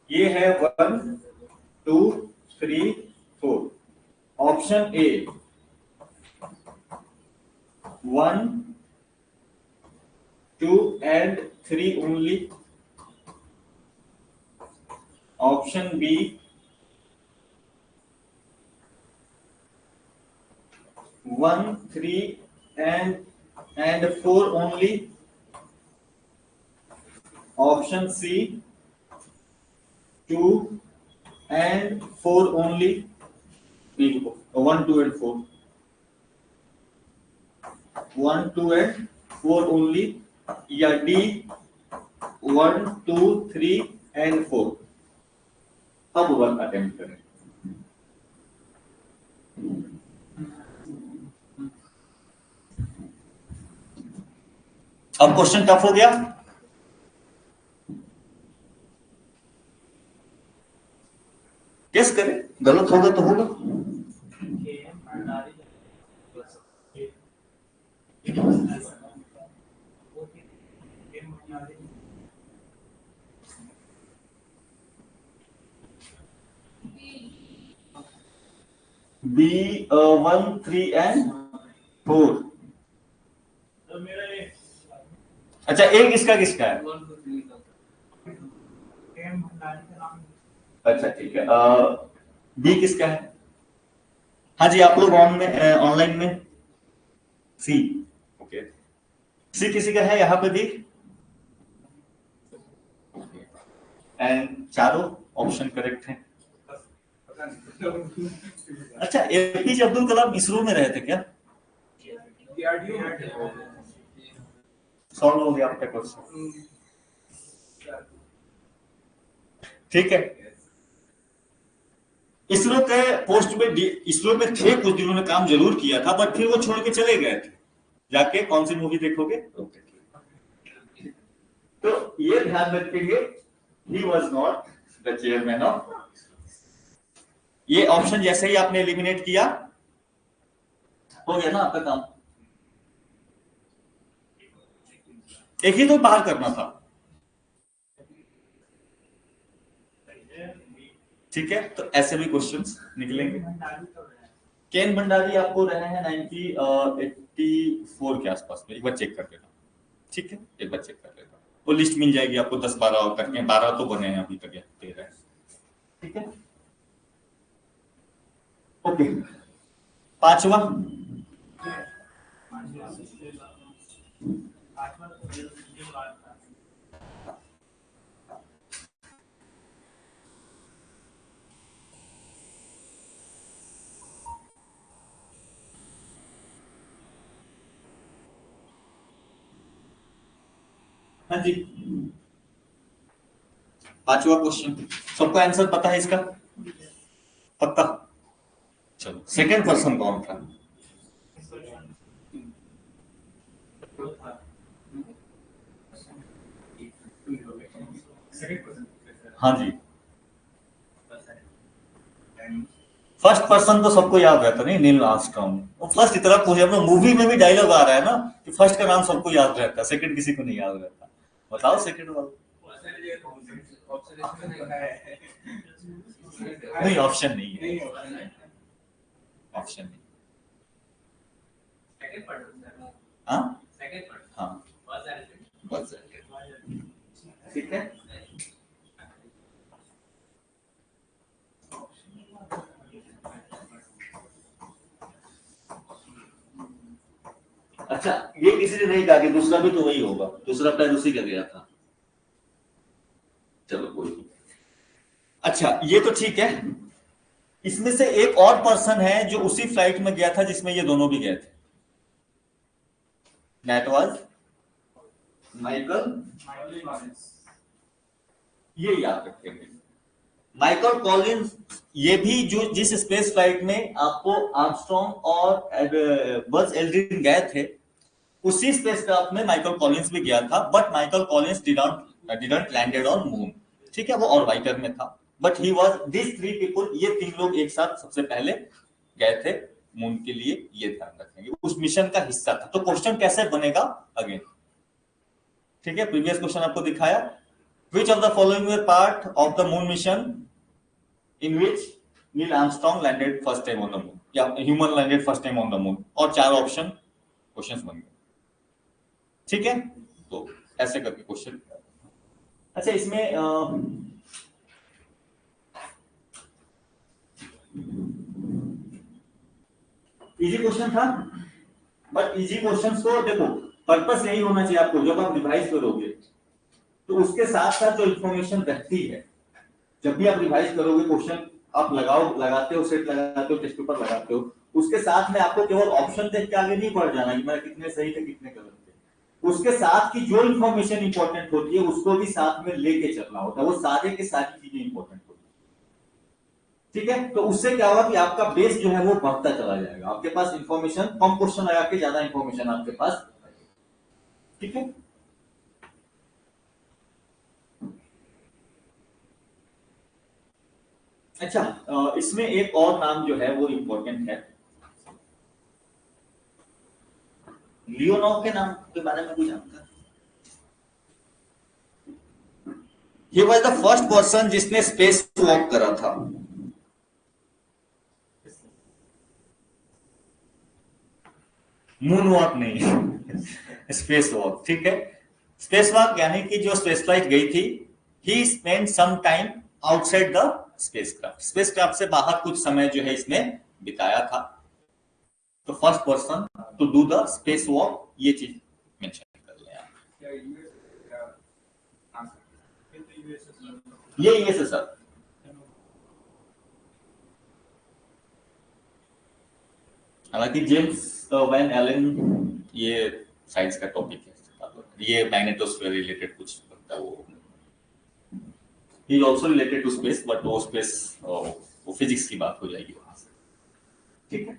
ये है 1 2 3 4। Option A 1 2 and 3 only. Option B 1 3 and 4 only. Option C 2 and 4 only. 1 2 and 4. 1 2 and 4 only. या D 1 2 3 and 4. अब 1 अटेम्प्ट करें। अब क्वेश्चन टफ हो गया। गेस करें, गलत होगा तो होगा। B 1 3 and 4। अच्छा, एक किसका है? अच्छा, ठीक है। बी किसका है? हाँ जी, आप लोग ऑनलाइन में सी। ओके, सी किसी का है यहाँ पे दी। एंड चारों ऑप्शन करेक्ट हैं। अच्छा, एपीजे अब्दुल कलाम इसरो में रहे थे क्या? सॉल्व हो गया आपका क्वेश्चन, ठीक है। इसरो के पोस्ट में इसरो में थे, कुछ दिनों ने काम जरूर किया था, बट फिर वो छोड़ के चले गए थे। जाके कौन सी मूवी देखोगे? तो ये ध्यान रखेंगे, he was not the chairman of. ये ऑप्शन जैसे ही आपने एलिमिनेट किया, हो गया ना आपका काम, एक ही तो बाहर करना था। ठीक है, तो ऐसे भी क्वेश्चंस निकलेंगे। केन भंडारी आपको रहे हैं 84 के आसपास में, एक बार चेक कर लेना। ठीक है, एक बार चेक कर लेना, वो लिस्ट मिल जाएगी आपको 10-12 करके, 12 तो बने हैं अभी तक, 13। ठीक है, ओके। पांचवा, हाँ जी, पांचवा क्वेश्चन सबको आंसर पता है इसका? पक्का? चलो, सेकंड पर्सन कौन था? हाँ जी, फर्स्ट पर्सन तो सबको याद रहता नहीं, नील आर्मस्ट्रॉन्ग। वो फर्स्ट इतना पूछे, हम मूवी में भी डायलॉग आ रहा है ना कि फर्स्ट का नाम सबको याद रहता है, सेकंड किसी को नहीं याद रहता। बताओ सेकंड वाला। नहीं, ऑप्शन नहीं है, ऑप्शन नहीं। हाँ हाँ, बस ठीक है। अच्छा, ये किसी ने नहीं कहा कि दूसरा भी तो वही होगा, दूसरा पैर उसी का गया था। चलो कोई नहीं। अच्छा, ये तो ठीक है। इसमें से एक और पर्सन है जो उसी फ्लाइट में गया था जिसमें ये दोनों भी गए थे। दैट वाज माइकल, ये याद रखेंगे, माइकल कॉलिंस। ये भी जो जिस स्पेस फ्लाइट में आपको आर्मस्ट्रॉन्ग और बज एल्ड्रिन गए थे, उसी स्पेसक्राफ्ट में माइकल कॉलिंस भी गया था, but Michael Collins didn't landed on moon. ठीक है, वो ऑर्बिटर में था, but he was this 3 people, ये 3 लोग एक साथ सबसे पहले गए थे मून के लिए, ये ध्यान रखेंगे, उस मिशन का हिस्सा था। तो क्वेश्चन कैसे बनेगा अगेन? ठीक है, प्रीवियस क्वेश्चन आपको दिखाया, which of the following were part of the moon mission in which Neil Armstrong landed first time on the moon, या human landed first time on the moon, और 4 option questions बन गए। ठीक है, तो ऐसे करके क्वेश्चन। अच्छा, इसमें इजी क्वेश्चन था, बट इजी क्वेश्चंस को देखो, पर्पस यही होना चाहिए आपको, जब आप रिवाइज करोगे तो उसके साथ साथ जो इंफॉर्मेशन रहती है, जब भी आप रिवाइज करोगे, क्वेश्चन आप लगाते हो, सेट लगाते हो, टेस्ट पेपर लगाते हो, उसके साथ में आपको केवल ऑप्शन देख के आगे नहीं बढ़ जाना कि मेरा कितने सही थे कितने गलत थे। उसके साथ की जो इंफॉर्मेशन इंपॉर्टेंट होती है उसको भी साथ में लेके चलना होता है, वो सारे के सारी चीजें इंपॉर्टेंट होती है। ठीक है, तो उससे क्या होगा कि आपका बेस जो है वो बढ़ता चला जाएगा, आपके पास इंफॉर्मेशन, कम क्वेश्चन लगा के ज्यादा इंफॉर्मेशन आपके पास। ठीक है, अच्छा, इसमें एक और नाम जो है वो इंपॉर्टेंट है, लियोनोव के नाम के बारे में कोई जानता है? He was the first person जिसने स्पेस वॉक करा था। मून वॉक नहीं, स्पेस वॉक। ठीक है, स्पेस वॉक यानी कि जो स्पेस फ्लाइट गई थी, he spend some time outside the spacecraft, spacecraft से बाहर कुछ समय जो है इसने बिताया था। तो first person to do the space walk, ये चीज मेंशन कर लें आप। ये है सर, हालांकि जेम्स वैन एलन ये साइंस का टॉपिक है, ये मैग्नेटोस्फीयर रिलेटेड कुछ लगता है, वो ही is also related to space, but वो स्पेस वो फिजिक्स की बात हो जाएगी वहां से। ठीक है,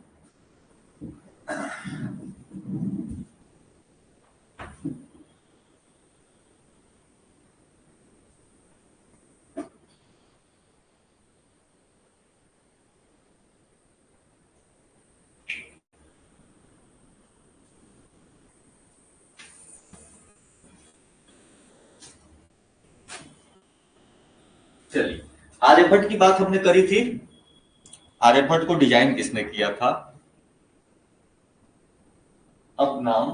चलिए, आर्यभट्ट की बात हमने करी थी। आर्यभट्ट को डिजाइन किसने किया था? अब नाम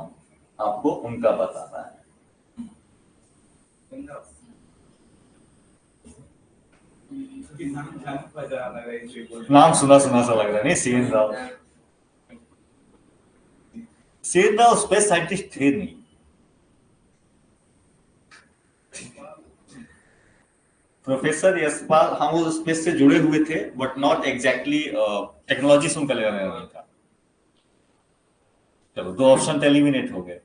आपको उनका बताना है। नाम सुना सुना सा लग रहा है, नहीं? CN Rao. CN Rao space scientist थे नहीं। प्रोफेसर यशपाल, हम वो स्पेस से जुड़े हुए थे, बट नॉट एग्जैक्टली टेक्नोलॉजी से उनका लेना देना नहीं था। चलो, 2 ऑप्शन एलिमिनेट हो गए।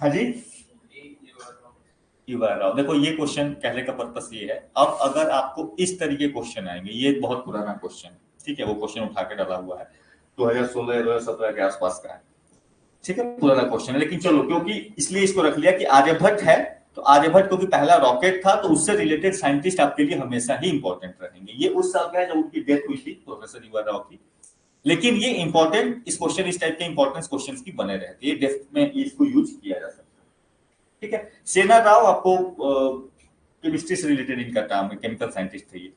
हाँ जी, युवा राव। देखो, ये क्वेश्चन कहने का पर्पस ये है, अब अगर आपको इस तरीके क्वेश्चन आएंगे, ये बहुत पुराना क्वेश्चन, ठीक है, वो क्वेश्चन उठा के डाला हुआ है, 2016-2017 के आसपास का है, ठीक है, पुराना क्वेश्चन है, लेकिन चलो, क्योंकि इसलिए इसको रख लिया कि आर्यभट्ट है, तो आर्यभट्ट क्योंकि पहला रॉकेट था, तो उससे रिलेटेड साइंटिस्ट आपके लिए हमेशा ही इंपॉर्टेंट रहेंगे। ये उस साल का है जब उनकी डेथ हुई थी, प्रोफेसर युवा राव की, लेकिन ये इंपॉर्टेंट, इस क्वेश्चन, इस टाइप के इंपॉर्टेंट क्वेश्चंस की बने रहते हैं, डेप्थ में इसको यूज किया जा सकता है, ठीक है। सेना राव आपको केमिस्ट्री से रिलेटेड इनका काम है, केमिकल साइंटिस्ट थे ये।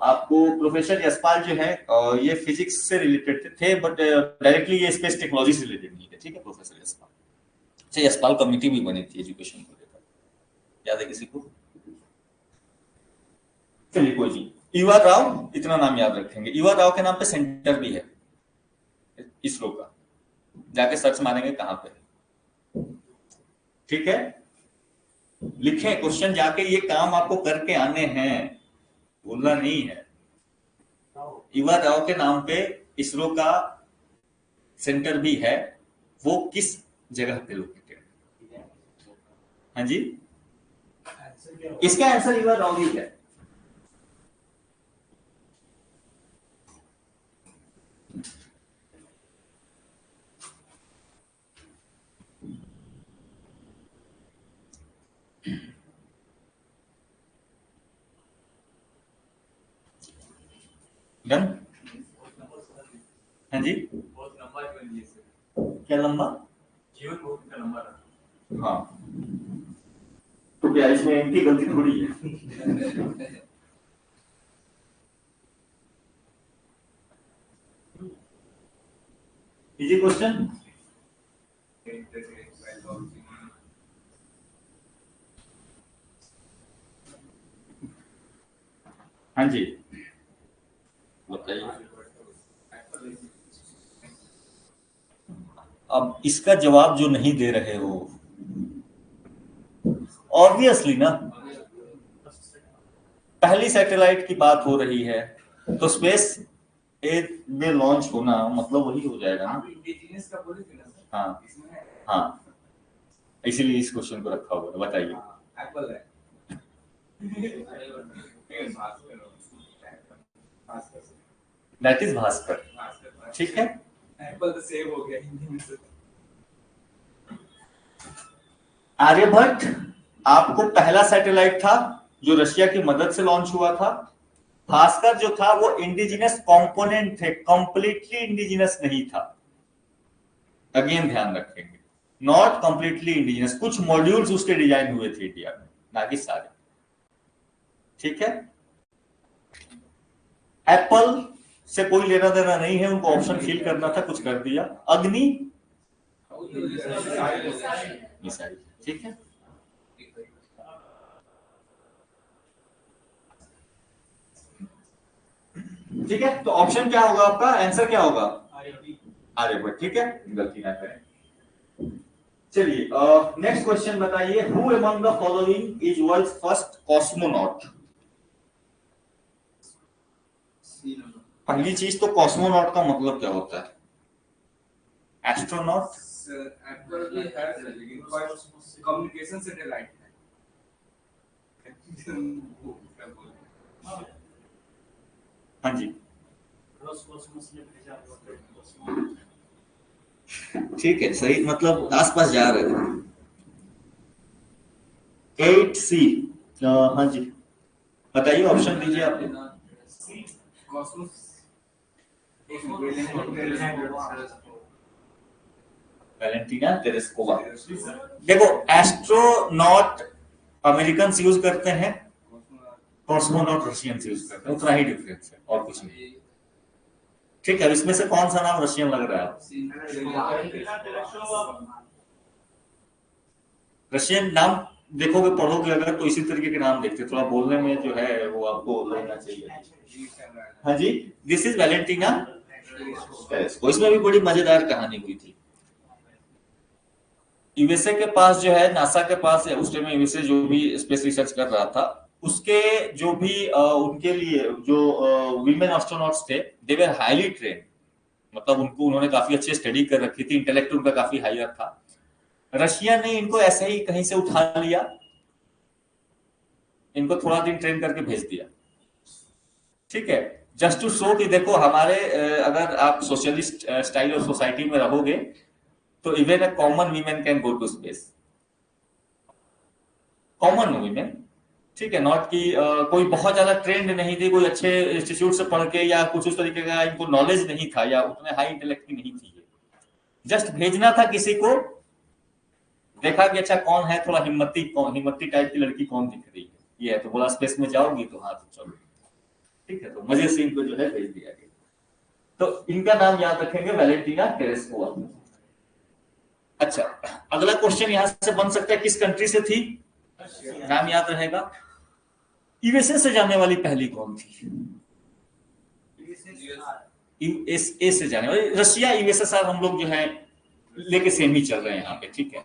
आपको प्रोफेसर यशपाल जो है, ये फिजिक्स से रिलेटेड थे, बट डायरेक्टली ये स्पेस टेक्नोलॉजी से रिलेटेड नहीं थे, ठीक है, प्रोफेसर यशपाल। अच्छा, यशपाल कमिटी भी बनी थी एजुकेशन को लेकर, याद है किसी को? चलिए, कोई नहीं। युवा राव, इतना नाम याद रखेंगे। युवा राव के नाम पे सेंटर भी है इसरो का, जाके सर्च मारेंगे कहां पे, ठीक है। लिखें क्वेश्चन जाके, ये काम आपको करके आने हैं, बोलना नहीं है। युवा राव के नाम पे इसरो का सेंटर भी है, वो किस जगह पे लोकेटेड है? हाँ जी, इसका आंसर युवा राव ही है। डन? हाँ जी, बहुत लंबा जीवन जिए सर। क्या लंबा? जीवन बहुत लंबा रहा। हाँ, तो क्या इसमें इनकी गलती थोड़ी है? Easy question. हाँ जी, बताइए। अब इसका जवाब जो नहीं दे रहे हो, ऑब्वियसली ना, पहली सैटेलाइट की बात हो रही है, तो स्पेस में लॉन्च होना मतलब वही हो जाएगा ना। इंडिजिनियस का बोले थे ना सर? हाँ इसमें है। हाँ, इसीलिए इस क्वेश्चन को रखा हुआ है। बताइए। एप्पल है। दैट इज भास्कर, ठीक है। एप्पल तो सेव हो गया हिंदी में से। आर्यभट्ट आपको पहला सैटेलाइट था जो रशिया की मदद से लॉन्च हुआ था। भास्कर जो था वो इंडिजिनस कंपोनेंट थे, कंप्लीटली इंडिजिनस नहीं था। अगेन ध्यान रखेंगे, नॉट कंप्लीटली इंडिजिनस, कुछ मॉड्यूल्स उसके डिजाइन हुए थे इंडिया में, ना कि सारे, ठीक है। एप्पल से कोई लेना देना नहीं है, उनको ऑप्शन फिल करना था, कुछ कर दिया। अग्नि मिसाइल, ठीक है। ठीक है, तो ऑप्शन क्या होगा आपका? आंसर क्या होगा? आर्यभट्ट, ठीक है, गलती ना करें। चलिए, नेक्स्ट क्वेश्चन बताइए। Who among the following is world's first cosmonaut? पहली चीज तो कॉस्मोनॉट का मतलब क्या होता है? एस्ट्रोनॉट? एप्पल भी है लेकिन कम्युनिकेशन सैटेलाइट है। हाँ जी, ठीक है, सही, मतलब आसपास जा रहे हैं। 8C, हाँ जी, बताइए, ऑप्शन दीजिए आप। Valentina Tereshkova. देखो, एस्ट्रोनॉट अमेरिकन यूज करते हैं, कॉस्मोनॉट रशियन यूज करते हैं, उतना ही डिफरेंस है और कुछ नहीं। ठीक है, इसमें से कौन सा नाम रशियन लग रहा है? रशियन नाम देखोगे पढ़ोगे अगर तो इसी तरीके के नाम देखते, थोड़ा बोलने में जो है वो आपको लेना चाहिए। हाँ जी, दिस इज वैलेंटीना टेरेस्को। इसमें भी बड़ी मजेदार कहानी हुई थी। यूएसए के पास जो है, नासा के पास उस टाइम में यूएसए जो भी स्पेस रिसर्च कर रहा था, उसके जो भी उनके लिए जो वीमेन एस्ट्रोनॉट्स थे, दे वर हाईली ट्रेन्ड, मतलब उन्होंने काफी अच्छी स्टडी कर रखी थी, इंटेलेक्ट उनका काफी हायर था। रशिया ने इनको ऐसे ही कहीं से उठा लिया, इनको थोड़ा दिन ट्रेन करके भेज दिया। ठीक है, जस्ट टू शो कि देखो हमारे अगर आप सोशलिस्ट स्टाइल ऑफ सोसाइटी में रहोगे तो even a common women can go to space, common women. ठीक है, नॉट कि कोई बहुत ज्यादा ट्रेंड नहीं थी, कोई अच्छे इंस्टीट्यूट से पढ़ के या कुछ उस तरीके का इनको नॉलेज नहीं था या उतने हाई इंटेलेक्ट की नहीं थी, जस्ट भेजना था किसी को, देखा कि अच्छा कौन है, थोड़ा हिम्मती टाइप की लड़की कौन दिख रही है, ये है, तो बोला स्पेस में जाओगी तो हाँ तो चलो। ठीक है, तो मजे से इनको जो है भेज दिया गया। तो इनका नाम याद रखेंगे वैलेंटीना टेरेस्कोवा। अच्छा, अगला क्वेश्चन यहां से बन सकता है किस कंट्री से थी, नाम याद रहेगा। यूएसए से जाने वाली पहली कौन थी? यूएसए से जाने वाली, रशिया यूएसएसआर हम लोग जो है लेके सेम ही चल रहे हैं यहाँ पे। ठीक है,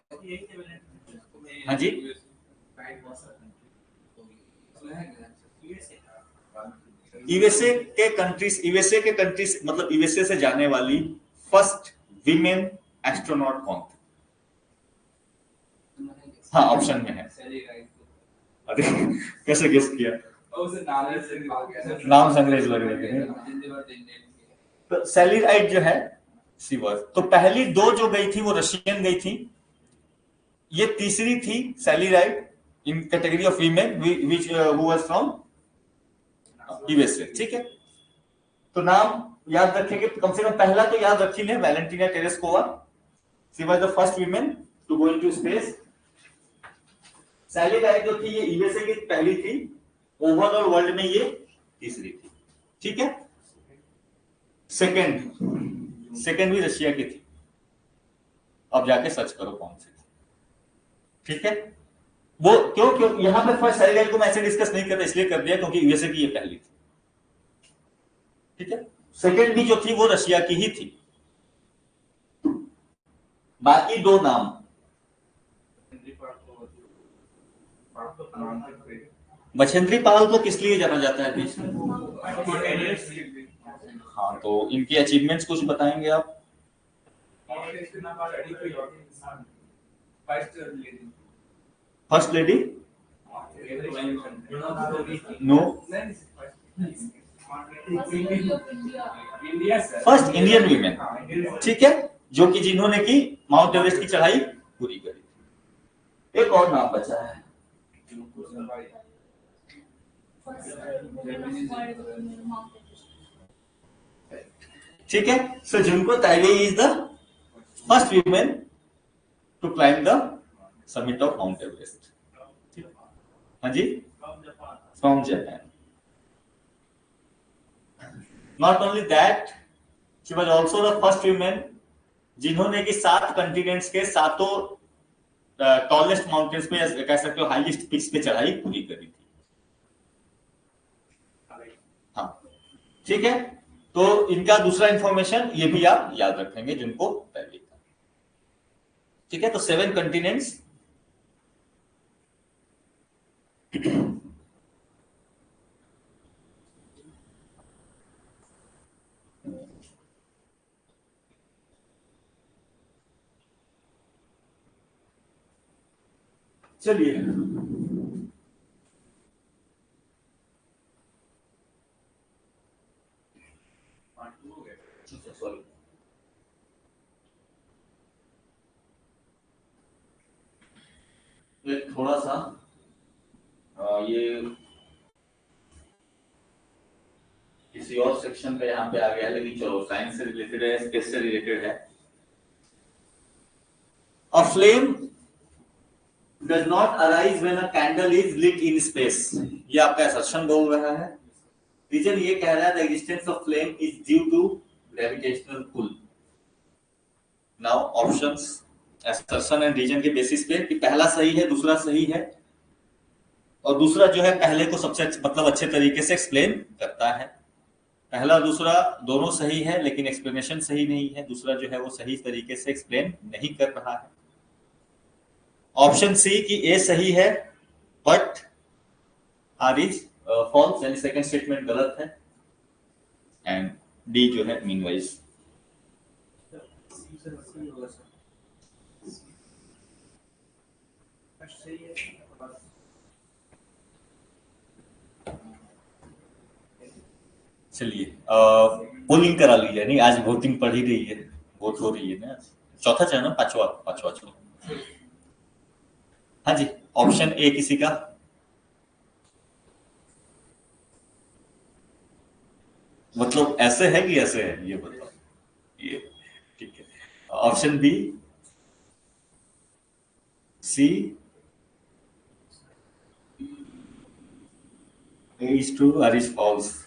हाँ जी, यूएसए के कंट्रीज मतलब यूएसए से जाने वाली फर्स्ट विमेन एस्ट्रोनॉट कौन थी? हाँ, ऑप्शन में है। अरे कैसे गेस किया? नाम से अंग्रेज लग रहे थे। तो सैली राइड जो है सी वाज, तो पहली दो जो गई थी वो रशियन गई थी, ये तीसरी थी Sally Ride in category of women which who was from USA. ठीक है, तो नाम याद रखेंगे, कम से कम पहला तो याद रखी ले, Valentina Tereshkova, she was the first women to go into space. Sally Ride जो थी ये यूएसए की पहली थी, ओवरऑल वर्ल्ड में ये तीसरी थी। ठीक है, सेकंड भी रशिया की थी, अब जाके सर्च करो कौन सी थी। ठीक है, वो क्यों यहां पे फर्स्ट सैली राइड को मैं ऐसे डिस्कस नहीं कर रहा, इसलिए कर दिया क्योंकि यूएसए की ये पहली थी। ठीक है, सेकंड भी जो थी वो रशिया की ही थी। बाकी दो नाम बछेंद्री पाल को किस लिए जाना जाता है बीच में? हाँ, तो इनकी अचीवमेंट्स कुछ बताएंगे आप? First lady no, first Indian women. ठीक है, जो कि जिन्होंने की माउंट एवरेस्ट की चढ़ाई पूरी करी। एक और नाम बचा है, ठीक है, so Junko Tabei is the first women to climb the summit of Mount Everest. हाँ जी, from Japan. Not only that, she was also the first women जिन्होंने कि 7 कंटिनेंट्स के सातों टॉलेस्ट माउंटेन्स पे, कह सकते हो हाईएस्ट पीक्स पे चढ़ाई पूरी करी थी। हाँ, ठीक है, तो इनका दूसरा इंफॉर्मेशन ये भी आप याद रखेंगे जिनको पहले था। ठीक है, तो 7 कंटिनेंट्स, चलिए सॉरी, एक थोड़ा सा ये किसी और सेक्शन पे यहाँ पे आ गया, लेकिन चलो साइंस से रिलेटेड है, स्पेस से रिलेटेड है। A flame does not arise when a candle is lit in space. ये आपका असर्शन बोल रहा है। रीजन ये कह रहा है the existence of flame is due to gravitational pull. Now options assertion and reason के बेसिस पे कि पहला सही है, दूसरा सही है, और दूसरा जो है पहले को सबसे मतलब अच्छे तरीके से एक्सप्लेन करता है। पहला दूसरा दोनों सही है लेकिन एक्सप्लेनेशन सही नहीं है। दूसरा जो है वो सही तरीके से एक्सप्लेन नहीं कर रहा है। ऑप्शन सी कि ए सही है बट आर इज फॉल्स, यानी सेकंड स्टेटमेंट गलत है। एंड डी जो है मीन वाइज। चलिए पोलिंग करा लीजिए। नहीं, आज वोटिंग पड़ ही रही है, वोट हो रही है ना। चौथा चरण, पांचवा चरण। हाँ जी, ऑप्शन ए किसी का? मतलब ऐसे है कि ऐसे है, ये बताओ। ये ठीक है। Option B, C is true और इज फॉल्स।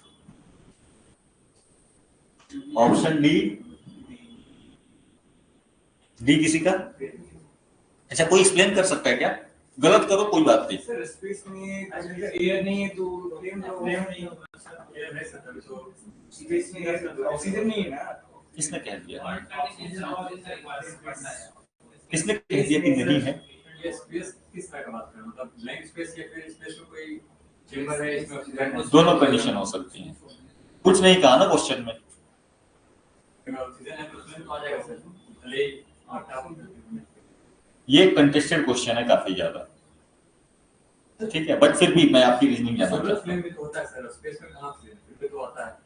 ऑप्शन डी किसी का? अच्छा, कोई एक्सप्लेन कर सकता है क्या? गलत करो कोई बात नहीं। सर स्पेस में एयर नहीं है तो फ्लेम नहीं होगा सर। एयर नहीं सकता तो स्पेस में ऑक्सीजन नहीं है ना। किसने कह दिया? किसने कह दिया कि नहीं है? ये स्पेस किस तरह का बात कर रहे हैं? मतलब ब्लैंक स्पेस या फिर स्पेस में कोई चेंबर है इसमें ऑक्सीजन? दोनों कंडीशन हो सकती हैं। कुछ नहीं कहा ना क्वेश्चन में। ऑक्सीजन है तो उसमें तो आ जाएगा सर। भले ये कंटेस्टेड क्वेश्चन है काफी ज्यादा, ठीक है, बट फिर भी मैं आपकी रीजनिंग जानना सोलर चाहता फ्लेम भी तो होता है सर, स्पेस में कहां से फिर भी तो आता है। हूँ।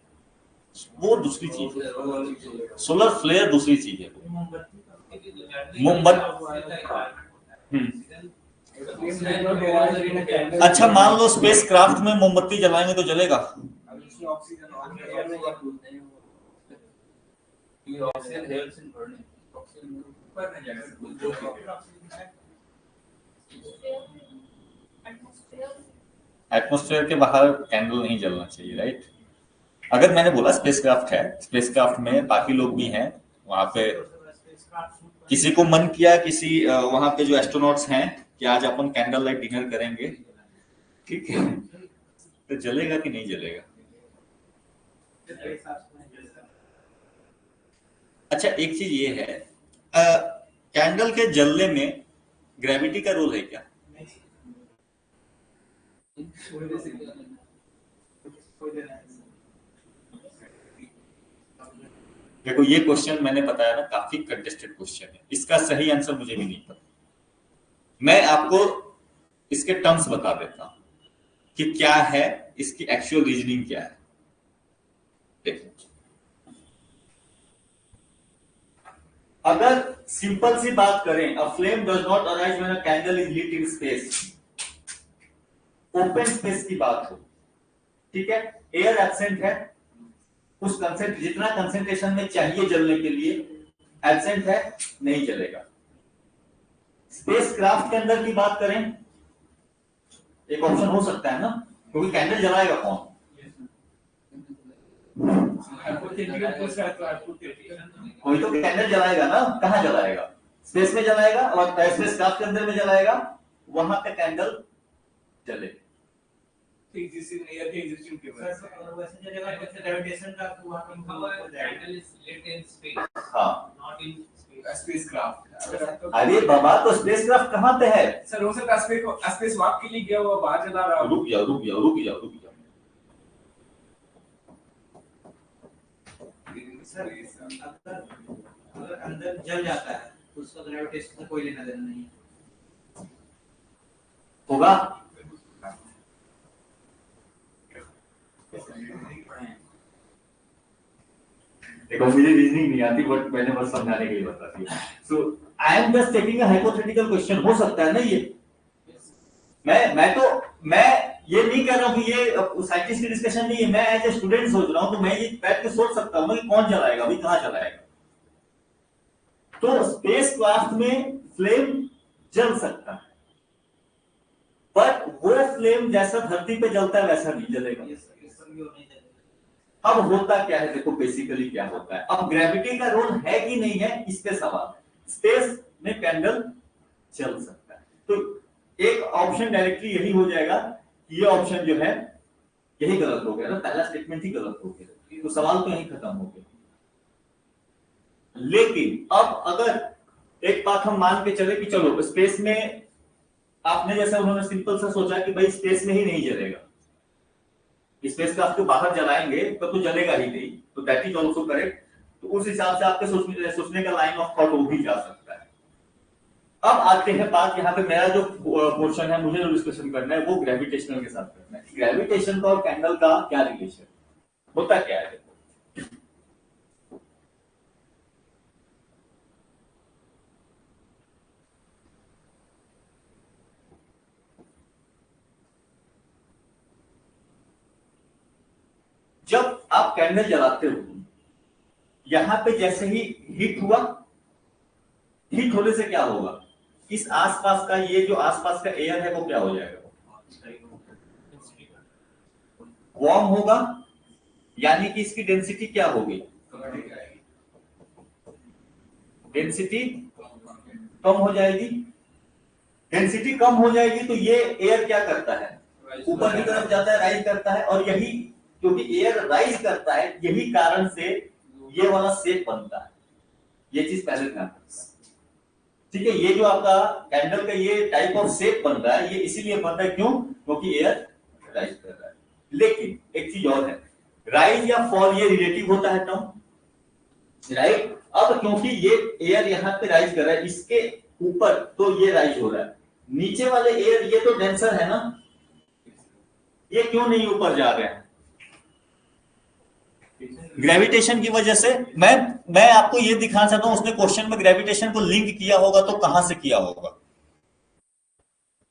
वो दूसरी चीज है, सोलर फ्लेयर दूसरी चीज है। अच्छा, मान लो स्पेस क्राफ्ट में मोमबत्ती जलाएंगे तो जलेगा? एटमॉस्फेयर के बाहर कैंडल नहीं जलना चाहिए, राइट? अगर मैंने बोला स्पेसक्राफ्ट है, स्पेसक्राफ्ट में बाकी लोग भी हैं, वहां पे किसी को मन किया, किसी वहां पे जो एस्ट्रोनॉट्स हैं कि आज अपन कैंडल लाइट डिनर करेंगे, ठीक है, तो जलेगा कि नहीं जलेगा? अच्छा, एक चीज ये है, कैंडल के जलने में ग्रेविटी का रोल है क्या? देखो, ये क्वेश्चन मैंने बताया ना, काफी कंटेस्टेड क्वेश्चन है। इसका सही आंसर मुझे भी नहीं पता। मैं आपको इसके टर्म्स बता देता हूं कि क्या है, इसकी एक्चुअल रीजनिंग क्या है। देखो, अगर सिंपल सी बात करें, अ flame does not arise when a candle is lit in space, open space की बात हो, ठीक है, एयर एब्सेंट है, उस जितना कंसेंट्रेशन में चाहिए जलने के लिए एब्सेंट है, नहीं जलेगा। स्पेस क्राफ्ट के अंदर की बात करें, एक ऑप्शन हो सकता है ना, क्योंकि कैंडल जलाएगा कौन? कोई तो कैंडल जलाएगा ना, कहां जलाएगा? स्पेस में जलाएगा, और स्पेस क्राफ्ट के अंदर में जलाएगा, वहां पे कैंडल जले। अरे बाबा, तो स्पेसक्राफ्ट कहाँ पे है? सर हो सकता है स्पेस वॉक के लिए गया हुआ, बाहर चला रहा। रुक जाओ। सर अगर अंदर जल जाता है तो उसका ग्रेविटेशन से कोई लेना देना नहीं होगा। देखो, मुझे रीजनिंग नहीं आती, बट मैंने बस समझाने के लिए बता दिया। So I am just taking a hypothetical question. हो सकता है ना ये। मैं ये नहीं कह रहा हूँ कि ये साइंटिस्ट की डिस्कशन नहीं है। मैं एज ए स्टूडेंट सोच रहा हूँ, तो मैं ये बैठ के सोच सकता हूँ कि कौन जलाएगा, अभी कहाँ जलाएगा। तो स्पेस क्राफ्ट में फ्लेम जल सकता है, बट वो फ्लेम जैसा धरती पे जलता है वैसा नहीं जलेगा। अब होता क्या है, देखो बेसिकली क्या होता है, अब ग्रेविटी का रोल है कि नहीं है इस पे सवाल है। स्पेस में कैंडल चल सकता है, तो एक ऑप्शन डायरेक्टली यही हो जाएगा कि ये ऑप्शन जो है यही गलत हो गया ना, पहला स्टेटमेंट ही गलत हो गया, तो सवाल तो यही खत्म हो गया। लेकिन अब अगर एक बात हम मान के चले कि चलो स्पेस में, आपने जैसा उन्होंने सिंपल सा सोचा कि भाई स्पेस में ही नहीं जलेगा, स्पेस का आपको बाहर जलाएंगे तो जलेगा ही नहीं, तो दैट इज ऑल्सो करेक्ट। तो उस हिसाब से आपके सोचने का लाइन ऑफ थॉट वो भी जा सकता है। अब आते हैं बात, यहाँ पे मेरा जो पोर्शन है, मुझे जो डिस्कशन करना है वो ग्रेविटेशनल के साथ करना है। ग्रेविटेशन का और कैंडल का क्या रिलेशन होता क्या है। जब आप कैंडल जलाते हो, यहां पे जैसे ही हीट हुआ, हीट होने से क्या होगा, इस आसपास का ये जो आसपास का एयर है वो क्या हो जाएगा, वार्म होगा, यानी कि इसकी डेंसिटी क्या होगी, डेंसिटी कम हो जाएगी। डेंसिटी कम हो जाएगी तो ये एयर क्या करता है, ऊपर की तरफ जाता है, राइज करता है, और यही क्योंकि एयर राइज करता है, यही कारण से ये वाला शेप बनता है। ये चीज पहले ध्यान रखना, ठीक है। ये जो आपका कैंडल का ये टाइप ऑफ शेप बन रहा है, ये इसीलिए बन रहा है, क्यों, क्योंकि एयर राइज कर रहा है। लेकिन एक चीज और है, राइज या फॉल ये रिलेटिव होता है टर्म, राइट। अब क्योंकि ये एयर यहाँ पे राइज कर रहा है, इसके ऊपर तो ये राइज हो रहा है, नीचे वाले एयर ये तो डेंसर है ना, ये क्यों नहीं ऊपर जा रहे हैं, ग्रेविटेशन की वजह से। मैं आपको ये दिखाना चाहता हूं, उसने क्वेश्चन में ग्रेविटेशन को लिंक किया होगा तो कहां से किया होगा,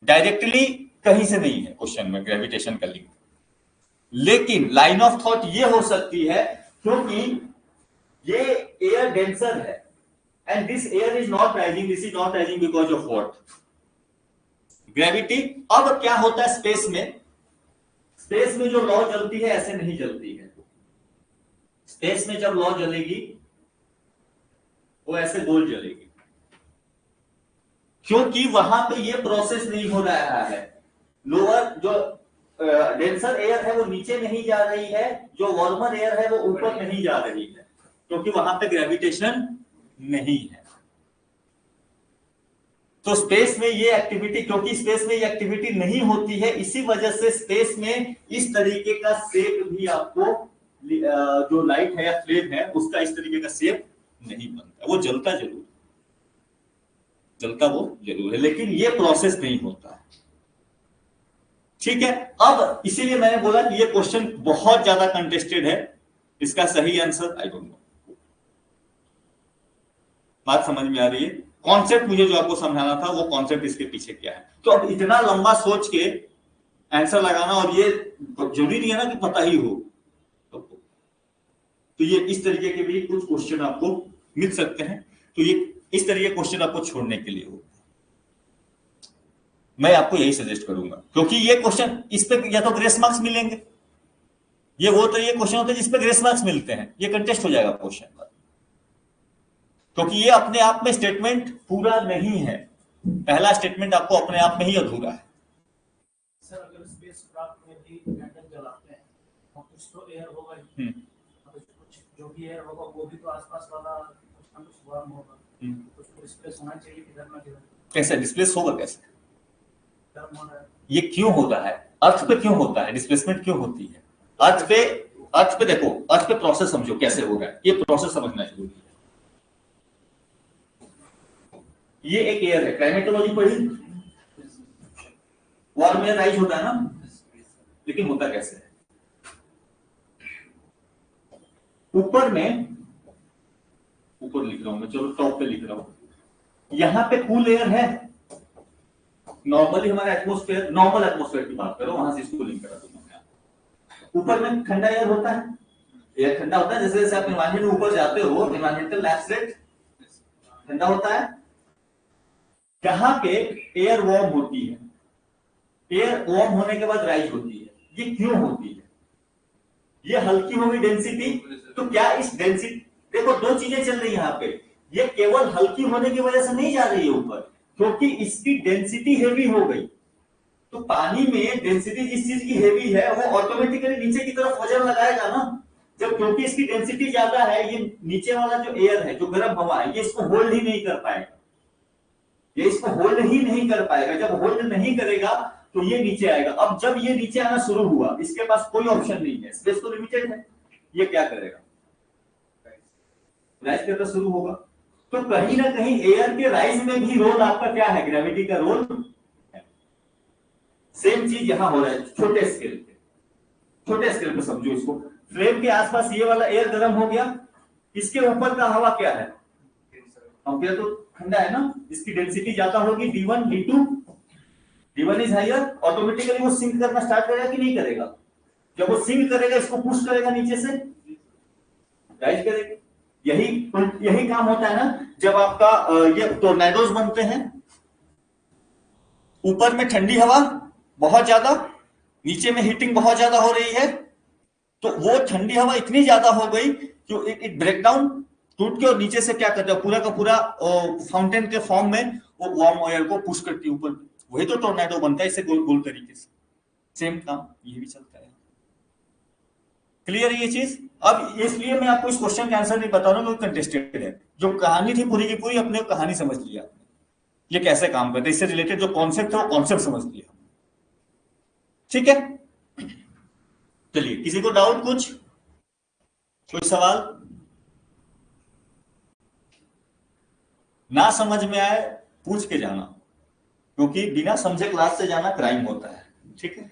डायरेक्टली कहीं से नहीं है क्वेश्चन में ग्रेविटेशन का लिंक। लेकिन लाइन ऑफ थॉट ये हो सकती है क्योंकि ये एयर डेंसर है and this air is not rising, this is not rising because of what, gravity. अब क्या होता है स्पेस में, स्पेस में जो लॉ जलती है ऐसे नहीं जलती है। स्पेस में जब लॉ जलेगी वो ऐसे गोल जलेगी, क्योंकि वहां पे ये प्रोसेस नहीं हो रहा है। लोअर जो डेंसर एयर है वो नीचे नहीं जा रही है, जो वार्मर एयर है वो ऊपर नहीं जा रही है, क्योंकि वहां पे ग्रेविटेशन नहीं है। तो स्पेस में ये एक्टिविटी, क्योंकि स्पेस में ये एक्टिविटी नहीं होती है, इसी वजह से स्पेस में इस तरीके का शेप भी आपको, जो लाइट है या फ्लेम है उसका इस तरीके का शेप नहीं बनता। वो जलता जरूर, जलता वो जरूर है, लेकिन ये प्रोसेस नहीं होता है, ठीक है। अब इसीलिए मैंने बोला कि ये क्वेश्चन बहुत ज्यादा कंटेस्टेड है, इसका सही आंसर आई डोंट नो। बात समझ में आ रही है, कॉन्सेप्ट मुझे जो आपको समझाना था वो कॉन्सेप्ट इसके पीछे क्या है। तो अब इतना लंबा सोच के आंसर लगाना, और ये जरूरी नहीं है ना कि पता ही हो, तो ये इस तरीके के भी कुछ क्वेश्चन आपको मिल सकते हैं। तो ये इस तरीके के क्वेश्चन आपको छोड़ने के लिए हो, मैं आपको यही सजेस्ट करूंगा, क्योंकि ये क्वेश्चन इस पे या तो ग्रेस मार्क्स मिलेंगे, ये वो तो ये क्वेश्चन होते हैं जिसपे ग्रेस मार्क्स मिलते हैं, ये कंटेस्ट हो जाएगा क्वेश्चन पर, क्योंकि ये अपने आप में स्टेटमेंट पूरा नहीं है। पहला स्टेटमेंट आपको अपने आप में ही अधूरा है। सर अगर स्पेस क्राफ्ट में भी कैंडल जलाते हैं तो कुछ तो एयर होगा ही, कुछ जो भी एयर होगा वो भी तो आसपास वाला कुछ ना कुछ वार्म होगा, कुछ तो डिस्प्लेस होना चाहिए किधर ना किधर। कैसे डिस्प्लेस होगा, कैसे टर्म हो रहा है, ये क्यों होता है, अर्थ पे क्यों होता है, डिस्प्लेसमेंट क्यों होती है अर्थ पे देखो, अर्थ पे प्रोसेस समझो कैसे हो रहा है, ये प्रोसेस समझना जरूरी है। ये एक एयर है, क्लाइमेटोलॉजी पढ़ी, वार्म एयर राइज होता है ना, लेकिन होता कैसे है, ऊपर में, ऊपर लिख रहा हूं मैं, चलो टॉप पे लिख रहा हूं, यहां पे कूल एयर है, नॉर्मली हमारा एटमॉस्फेयर, नॉर्मल एटमॉस्फेयर की बात करो, वहां से इसको लिंक करा दूंगा। ऊपर में ठंडा एयर होता है, एयर ठंडा होता है, जैसे जैसे आप एनवायरमेंट में ऊपर जाते हो, एनवायरमेंटल लैब्स रेट ठंडा होता है। जहां पे एयर वार्म होती है, एयर वार्म होने के बाद राइज होती है, ये क्यों होती है? ये हल्की होगी डेंसिटी, तो क्या इस डेंसिटी, देखो दो चीजें चल रही है यहाँ पे, ये केवल हल्की होने की वजह से नहीं जा रही है ऊपर, क्योंकि इसकी डेंसिटी हेवी हो गई। तो पानी में डेंसिटी जिस चीज की हेवी है वो ऑटोमेटिकली नीचे की तरफ वजन लगाएगा ना, जब क्योंकि इसकी डेंसिटी ज्यादा है, ये नीचे वाला जो एयर है, जो गर्म हवा है, ये इसको होल्ड ही नहीं कर पाएगा, ये इसको होल्ड ही नहीं कर पाएगा। जब होल्ड नहीं करेगा तो ये नीचे आएगा। अब जब ये नीचे आना शुरू हुआ, इसके पास कोई ऑप्शन नहीं है, स्पेस तो लिमिटेड है, ये क्या करेगा? राइज करना शुरू होगा। तो कहीं ना कहीं एयर के राइज में भी रोल आपका क्या है? ग्रेविटी का रोल है। सेम चीज यहां हो रहा है, छोटे स्केल पे, छोटे स्केल पे समझो इसको। फ्लेम के आसपास ये वाला एयर गर्म हो गया, इसके ऊपर का हवा क्या है? एयर तो ठंडा है ना, इसकी डेंसिटी ज्यादा होगी, D1 D2, D1 is higher, automatically वो सिंक करना स्टार्ट करेगा कि नहीं करेगा? जब वो सिंक करेगा, इसको पुश करेगा नीचे से, राइज करेगा। यही काम होता है ना जब आपका ये टोर्नेडोज बनते हैं, ऊपर में ठंडी हवा बहुत ज्यादा, नीचे में हीटिंग बहुत ज्यादा हो रही है, तो वो ठंडी हवा इतनी ज्यादा हो गई कि इट ब्रेक डाउन, टूट के, और नीचे से क्या करता है, पूरा का पूरा फाउंटेन के फॉर्म में वो वार्म एयर को पुश करती है ऊपर। वही तो टोर्नेडो बनता है, इससे गोल गोल तरीके से। सेम काम ये भी चलता है। क्लियर ये चीज? अब इसलिए मैं आपको इस क्वेश्चन का आंसर नहीं बता रहा हूं, क्योंकि कंटेस्टेड है। जो कहानी थी पूरी की पूरी, अपने कहानी समझ लिया, ये कैसे काम करते हैं, इससे रिलेटेड जो कॉन्सेप्ट है वो कॉन्सेप्ट समझ लिया। ठीक है, चलिए, किसी को डाउट, कुछ कोई सवाल? ना समझ में आए पूछ के जाना, क्योंकि बिना समझे क्लास से जाना क्राइम होता है। ठीक है,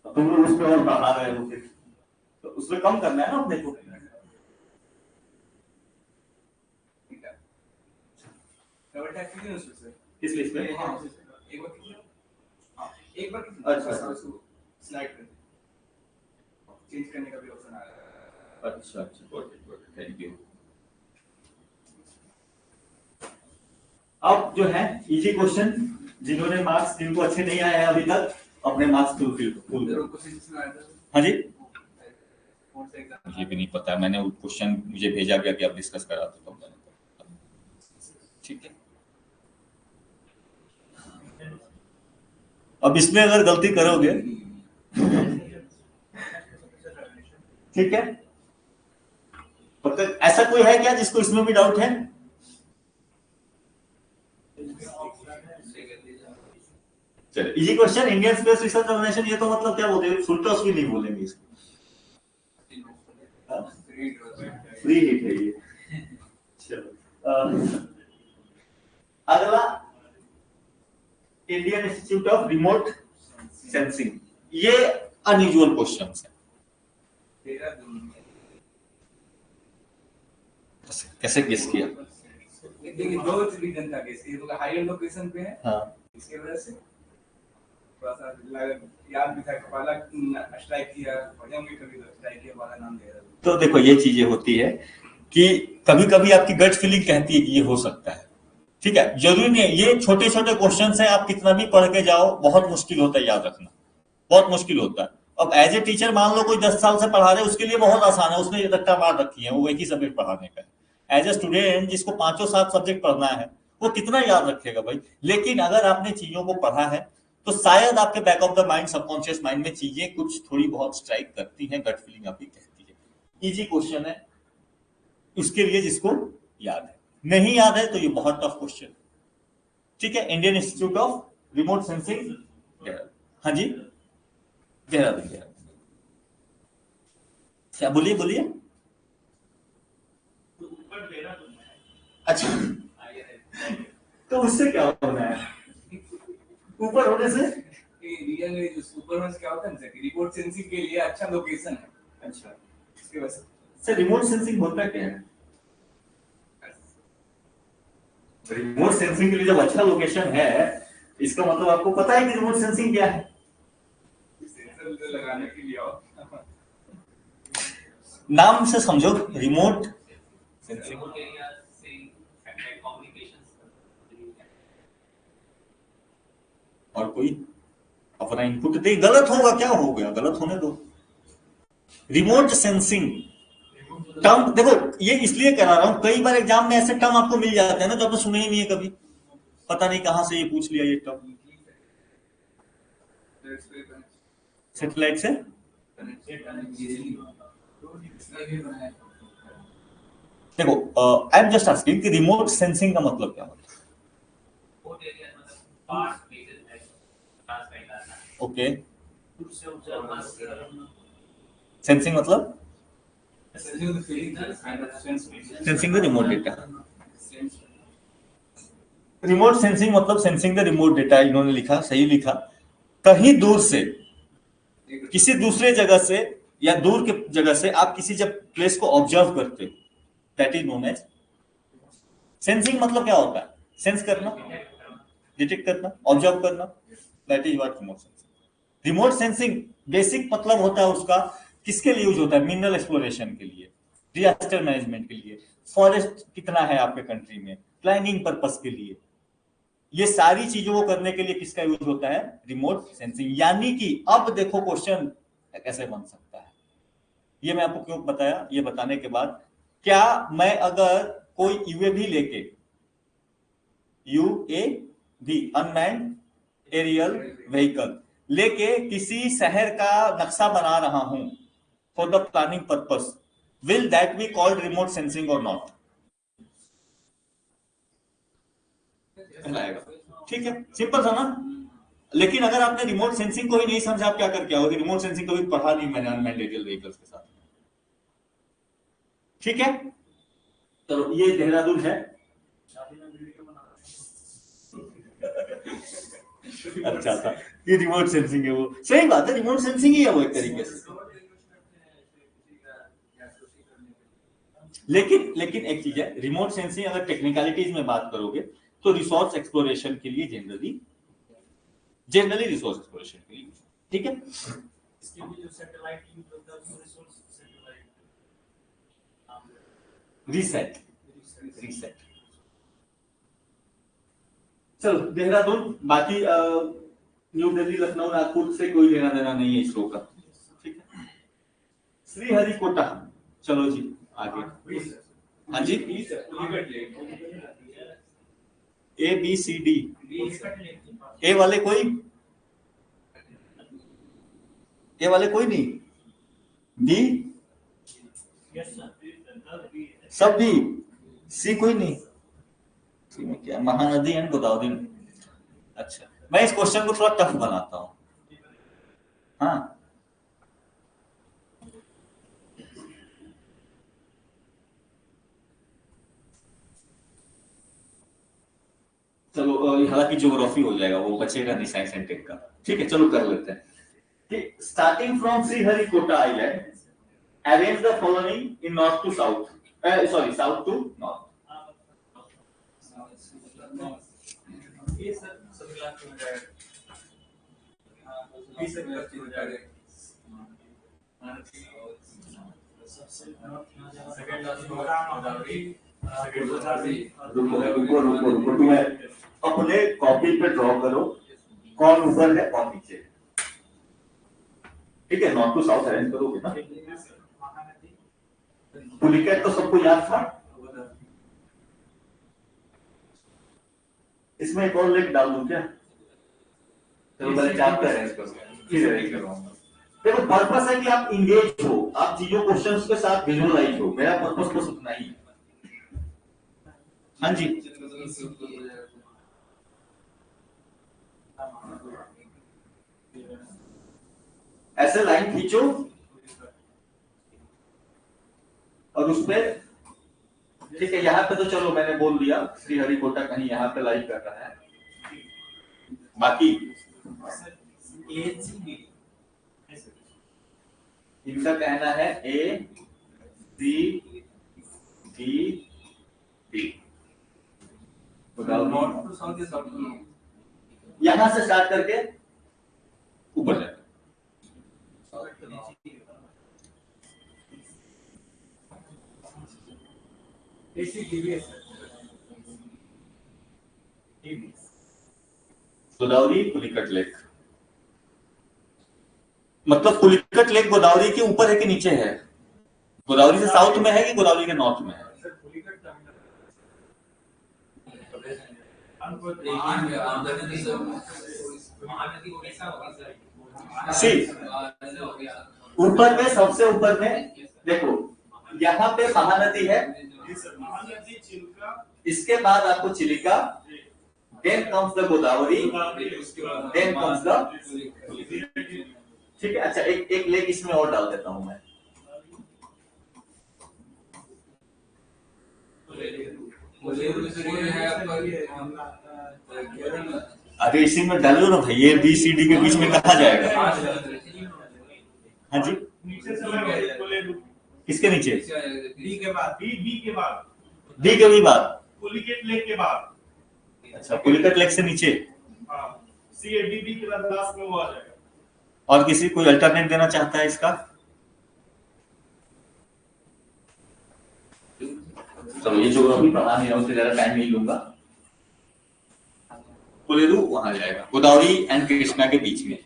तुम लोग उसमें और बढ़ा रहे हो, फिर तो उसमें कम करना है ना अपने को। किस लिस्ट में? अच्छा, स्लाइड कर चेंज करने का भी ऑप्शन आ रहा है। अच्छा, थैंक यू। अब जो है इजी क्वेश्चन, जिन्होंने मार्क्स, जिनको अच्छे नहीं आए हैं अभी तक, अपने मार्क्स फुल। हाँ जी, मुझे भी नहीं पता, मैंने वो क्वेश्चन मुझे भेजा गया कि आप डिस्कस करा दो, तो ठीक है। अब इसमें अगर गलती करोगे, ठीक है, तो ऐसा कोई है क्या जिसको इसमें भी डाउट है? चलिए, easy question, Indian space research organisation, ये तो मतलब क्या बोलते हैं, फुल टॉस भी नहीं बोलेंगे इसको, फ्री हिट है ये। चलो, अगला Indian institute of remote sensing, ये अनयूजुअल क्वेश्चन है। कैसे गेस किया? देखिए, दो रीजन था गेस, ये तो हाई लोकेशन पे है, हाँ, इसके वजह से थोड़ा सा याद भी था, कपाला स्ट्राइक किया, भजन में कभी स्ट्राइक किया, वाला नाम दे रहा। तो देखो, ये चीजें होती है कि कभी कभी आपकी गट फीलिंग कहती है कि ये हो सकता है। ठीक है, जरूरी नहीं है, ये छोटे छोटे क्वेश्चंस हैं, आप कितना भी पढ़ के जाओ, बहुत मुश्किल होता है याद रखना, बहुत मुश्किल होता है। अब एज ए टीचर मान लो कोई 10 साल से पढ़ा रहे हैं, उसके लिए बहुत आसान है, उसने रट्टा मार रखी है, वो एक ही सब्जेक्ट पढ़ाने का है। एज ए स्टूडेंट जिसको 5-7 सब्जेक्ट पढ़ना है, वो कितना याद रखेगा भाई? लेकिन अगर आपने चीजों को पढ़ा है तो शायद आपके back of the mind, subconscious mind में चीजें कुछ थोड़ी बहुत स्ट्राइक करती हैं, गट फीलिंग आपकी कहती है। इजी क्वेश्चन है उसके लिए जिसको याद है, नहीं याद है तो ये बहुत टफ क्वेश्चन। ठीक है, Indian institute of remote sensing, हाँ जी, देहरादून। क्या बोलिए बोलिए? अच्छा, तो उससे क्या होना है? ऊपर होने से रियल में ऊपर होने से क्या होता है ना, रिमोट सेंसिंग के लिए अच्छा लोकेशन है। अच्छा, इसके वजह से रिमोट सेंसिंग होता क्या है? रिमोट सेंसिंग के लिए जब अच्छा लोकेशन है, इसका मतलब आपको पता है कि रिमोट सेंसिंग क्या है। सेंसर लगाने के लिए नाम से समझो, रिमोट सेंसिंग। और कोई अपना इनपुट दे। गलत होगा, क्या हो गया, गलत होने दो। रिमोट सेंसिंग टर्म देखो, ये इसलिए करा रहा हूं, कई बार एग्जाम में ऐसे टर्म आपको मिल जाते हैं ना जो आपने सुने ही नहीं है कभी, पता नहीं कहां से ये पूछ लिया ये टर्म। सैटेलाइट से देखो, आई एम जस्ट आस्किंग कि रिमोट सेंसिंग का मतलब क्या होता है? ओके, सेंसिंग मतलब sensing the remote data. Remote sensing मतलब सेंसिंग द रिमोट डेटा, इन्होंने लिखा, सही लिखा। कहीं दूर से, किसी दूसरे जगह से या दूर के जगह से आप किसी जब प्लेस को ऑब्जर्व करते हो, that is known as sensing. मतलब क्या होता है? सेंस करना, डिटेक्ट करना, ऑब्जर्व करना, that is what remote sensing. Remote sensing basic मतलब होता है उसका, किसके लिए यूज होता है? मिनरल एक्सप्लोरेशन के लिए, डिजास्टर मैनेजमेंट के लिए, फॉरेस्ट कितना है आपके कंट्री में, प्लानिंग पर्पस के लिए, ये सारी चीजों को करने के लिए किसका यूज होता है? Remote sensing. यानी कि अब देखो क्वेश्चन कैसे बन सकता है, ये मैं आपको क्यों बताया, ये बताने के बाद, क्या मैं अगर कोई यूएवी लेके, यूएवी अनमैन्ड एरियल व्हीकल लेके किसी शहर का नक्शा बना रहा हूं for the planning purpose, will that be called remote sensing और नॉट? ठीक है, सिंपल था ना। लेकिन अगर आपने रिमोट सेंसिंग को ही नहीं समझा, आप क्या करके आओगे? रिमोट सेंसिंग को भी पढ़ा नहीं मैंने अनमैन्ड एरियल व्हीकल्स के साथ। ठीक है, चलो ये देहरादून है। अच्छा था, ये रिमोट सेंसिंग है, वो सही बात है, रिमोट सेंसिंग ही है वो एक तरीके से। लेकिन एक चीज है, रिमोट सेंसिंग अगर टेक्निकलिटीज में बात करोगे तो रिसोर्स एक्सप्लोरेशन के लिए जनरली रिसोर्स एक्सप्लोरेशन के लिए, ठीक है। इसके लिए जो सैटेलाइट यूज होता है उसको रिसोर्स सैटेलाइट रीसेट। चलो देहरादून, बाकी न्यू दिल्ली, लखनऊ, नागपुर से कोई लेना देना नहीं है इसरो का, ठीक है। श्रीहरिकोटा, चलो जी आगे। हाँ जी, ए बी सी डी, ए वाले कोई नहीं, डी सब भी, सी कोई नहीं, सी में क्या? महानदी एंड गोदावरी। अच्छा, मैं इस क्वेश्चन को थोड़ा टफ बनाता हूं। हाँ, चलो हालांकि ज्योग्राफी हो जाएगा, वो बचेगा नहीं साइंस एंड टेक का, ठीक है। चलो कर लेते हैं। Starting from Sriharikota island, arrange the following in north to south, sorry south to north. ये सब क्लास में जाएगा, ये सब क्लास में जाएगा। सेकंड क्लास में गोदावरी, रुको, तुम्हें अपने कॉपी पे ड्रॉ करो कौन ऊपर है कौन नीचे, ठीक है। नॉर्थ टू साउथ अरेंज करोगे ना। पुलिकेट तो सबको याद था। इसमें एक और लेख डाल दूं क्या? चलो पहले चार पे अरेंज करो, फिर अरेंज करवाऊंगा। देखो पर्पस है कि आप इंगेज हो, आप चीजों क्वेश्चंस के साथ विजुअलाइज हो, मेरा पर्पस बस उतना ही है। हाँ जी, ऐसे लाइन खींचो और उसपे, ठीक है। यहाँ पे तो चलो मैंने बोल दिया श्रीहरिकोटा कहीं यहाँ पे लाइक कर रहा है, बाकी इनका कहना है ए सी डी डी। यहां से स्टार्ट करके ऊपर जाए, गोदावरी पुलिकट लेक, मतलब पुलिकट लेक गोदावरी के ऊपर है कि नीचे है? गोदावरी से साउथ में है कि गोदावरी के नॉर्थ में है? सी ऊपर में, सबसे ऊपर में देखो, यहाँ पे महानदी है, इसके बाद आपको Chilika, then comes the Godavari, then comes the, ठीक है। अच्छा, एक लेक इसमें और डाल देता हूं मैं, अरे इसी में डालो ना भाई, ये बी सी डी के बीच में कहा जाएगा? हाँ जी, किसके नीचे? डी के बाद, बी के बाद, डी के भी बाद, पुलिकट लेक के बाद। अच्छा, पुलिकट लेक से नीचे, हाँ, सी ए डी बी के बाद लास्ट में वो आ जाएगा। और किसी कोई अल्टरनेट देना चाहता है इसका? चलो, ये ज्योग्राफी पढ़ा नहीं है, उससे ज्यादा टाइम नहीं लूंगा। कोलेरू वहां जाएगा, गोदावरी एंड कृष्णा के बीच में।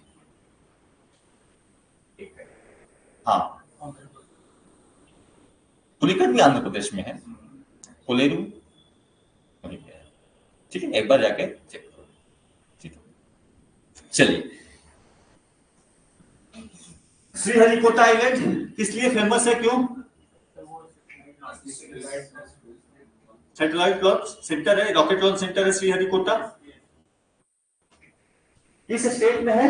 हाँ, पुलिकट भी आंध्र प्रदेश में है, कोलेरू वहीं पे है। ठीक है, एक बार जाके चेक करो। ठीक है, चलिए। श्रीहरिकोटा आइलैंड किस लिए फेमस है, क्यों? सैटेलाइट लॉन्च सेंटर है, रॉकेट लॉन्च सेंटर है श्रीहरिकोटा। किस स्टेट में है?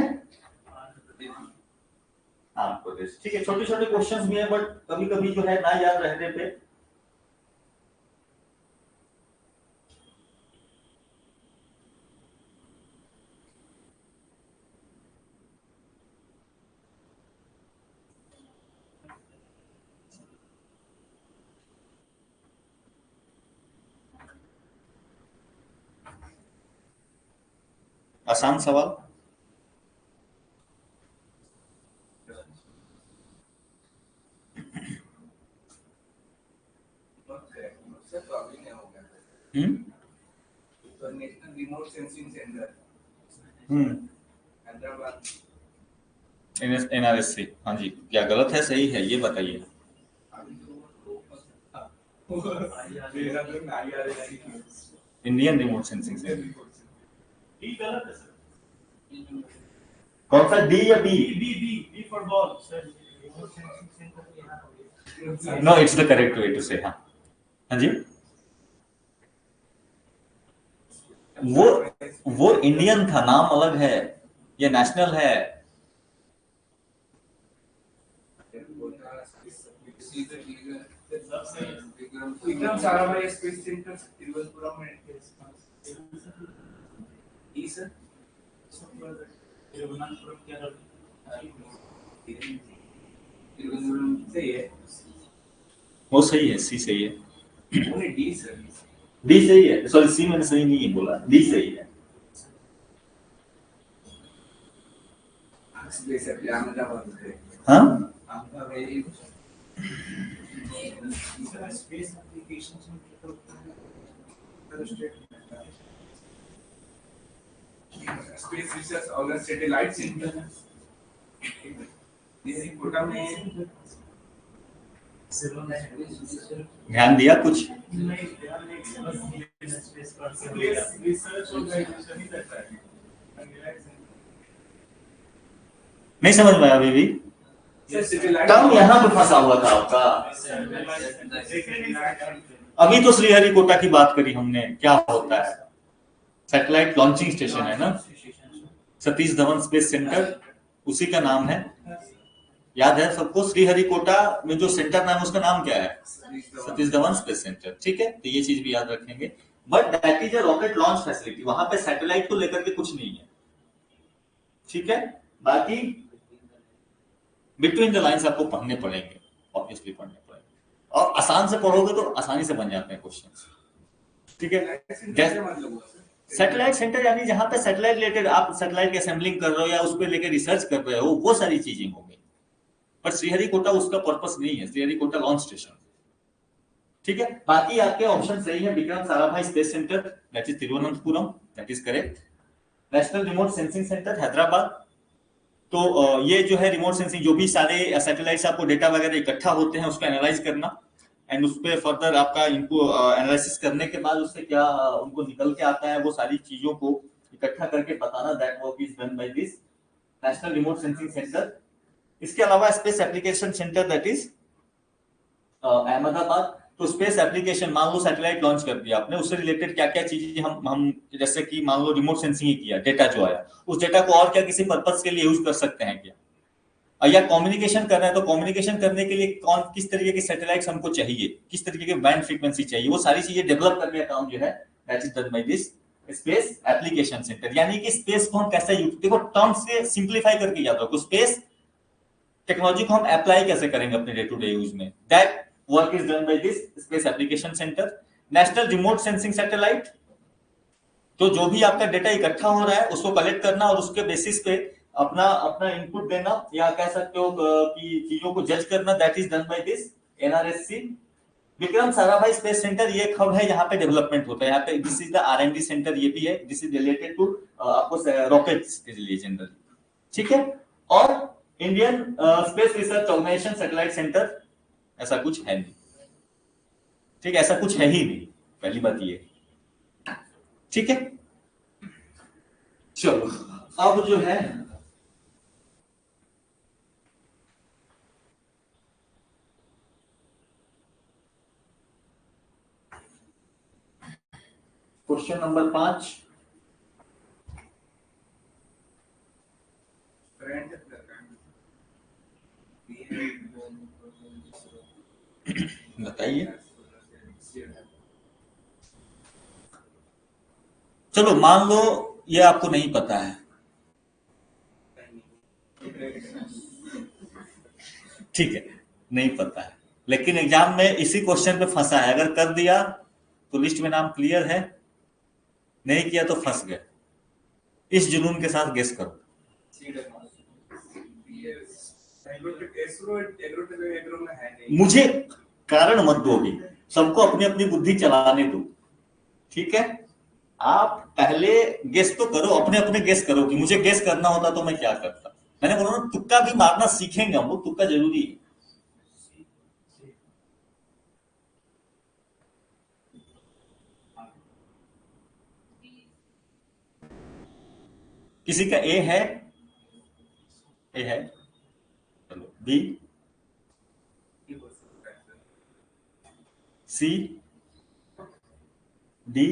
आंध्र प्रदेश। ठीक है, छोटे छोटे क्वेश्चंस भी हैं, बट कभी कभी जो है ना याद रहने पे आसान सवाल। National remote sensing centre Hyderabad, NRSC। हाँ जी, क्या गलत है सही है ये बताइए? Indian remote sensing centre. D गलत है सर। कौन सा, डी या B? B B B for ball sir. Remote sensing centre यहाँ हो गया। No, it's the correct way to say. हाँ हाँ जी, वो इंडियन था, नाम अलग है, ये नेशनल है। विक्रम साराभाई स्पेस सेंटर तिरुवनंतपुरम में है। सर तिरुवनंतपुरम केरल। तिरुवनंतपुरम सही है, वो सही है, सी सही है। ओनली डी सर, डी सही है, सॉरी सी मैंने सही नहीं बोला, डी सही है। स्पेस अहमदाबाद है। हाँ, स्पेस एप्लीकेशंस में क्या होता है? स्पेस रिसर्च और सैटेलाइट सेंटर कोटा में। ध्यान दिया कुछ? नहीं समझ में आया अभी भी? कम यहाँ पे फंसा हुआ था आपका। अभी तो श्रीहरिकोटा की बात करी हमने, क्या होता है? सैटेलाइट लॉन्चिंग स्टेशन है ना, सतीश धवन स्पेस सेंटर, उसी का नाम है। याद है सबको? श्रीहरिकोटा में जो सेंटर नाम, उसका नाम क्या है? Satish Dhawan space centre. ठीक है, तो ये चीज भी याद रखेंगे। But that is a rocket launch facility, वहां पे सैटेलाइट को लेकर के कुछ नहीं है। ठीक है, बाकी बिटवीन द लाइंस आपको पढ़ने पड़ेंगे, ऑब्वियसली पढ़ने पड़ेंगे, और आसान से पढ़ोगे तो आसानी से बन जाते हैं क्वेश्चन। ठीक है, सैटेलाइट सेंटर यानी जहां पे सैटेलाइट रिलेटेड आप सैटेलाइट की असेंबलिंग कर रहे हो या उस पर लेकर रिसर्च कर रहे हो, वो सारी चीजें होंगी। पर श्रीहरिकोटा उसका पर्पस नहीं है, श्रीहरिकोटा लॉन्च स्टेशन। ठीक है, बाकी आपके ऑप्शन सही है। Vikram Sarabhai space centre, that is Thiruvananthapuram, that is correct. National remote sensing centre Hyderabad. तो ये जो है रिमोट सेंसिंग, जो भी सारे सैटेलाइट्स आपको डेटा वगैरह इकट्ठा होते हैं उसको एनालाइज करना एंड उस पर फर्दर आपका इनको एनालिसिस करने के बाद उससे क्या उनको निकल के आता है, वो सारी चीजों को इकट्ठा करके बताना, that work is done by this national remote sensing centre. इसके अलावा space application centre that is Ahmedabad. तो स्पेस एप्लीकेशन, मान लो सैटेलाइट लॉन्च कर दिया आपने, उससे रिलेटेड क्या क्या चीजें हम जैसे कि मान लो रिमोट सेंसिंग ही किया, डेटा जो आया उस डेटा को और क्या किसी पर्पस के लिए यूज कर सकते हैं क्या, या कम्युनिकेशन कर रहे हैं तो कम्युनिकेशन करने के लिए किस तरीके के सैटेलाइट्स हमको चाहिए, किस तरीके के बैंड फ्रीक्वेंसी चाहिए, वो सारी चीजें डेवलप करने का काम जो है that is done by this space application centre. यानी कि स्पेस को हम कैसे यूज, देखो टर्म्स से सिंप्लीफाई करके याद रखो, स्पेस टेक्नोलॉजी को हम अप्लाई कैसे करेंगे अपने डे टू डे यूज में, that work is done by this space application centre. National remote sensing satellite, तो जो भी आपका डेटा इकट्ठा हो रहा है उसको कलेक्ट करना और उसके बेसिस पे अपना अपना इनपुट देना, या कह सकते हो कि चीजों को जज करना, that is done by this NRSC. Vikram Sarabhai space centre, ये एक हब है, यहाँ पे डेवलपमेंट होता है, यहाँ पे this is the R&D centre, ये भी है, दिस इज रिलेटेड टू आपको रॉकेट्स के लिए जनरली, ठीक है। और Indian space research organisation satellite centre, ऐसा कुछ है नहीं, ठीक है, ऐसा कुछ है ही नहीं, पहली बात ये, ठीक है। चलो अब जो है क्वेश्चन नंबर 5, बताइए। चलो मान लो ये आपको नहीं पता है, ठीक है, नहीं पता है, लेकिन एग्जाम में इसी क्वेश्चन पे फंसा है, अगर कर दिया तो लिस्ट में नाम क्लियर है, नहीं किया तो फंस गए। इस जुनून के साथ गेस करो। मुझे कारण मत दो अभी, सबको अपनी अपनी बुद्धि चलाने दो, ठीक है। आप पहले गेस तो करो, अपने अपने गेस करो कि मुझे गेस करना होता तो मैं क्या करता। मैंने बोला ना तुक्का भी मारना सीखेंगे हम लोग, तुक्का जरूरी है। किसी का ए है? ए है, चलो बी, सी, डी,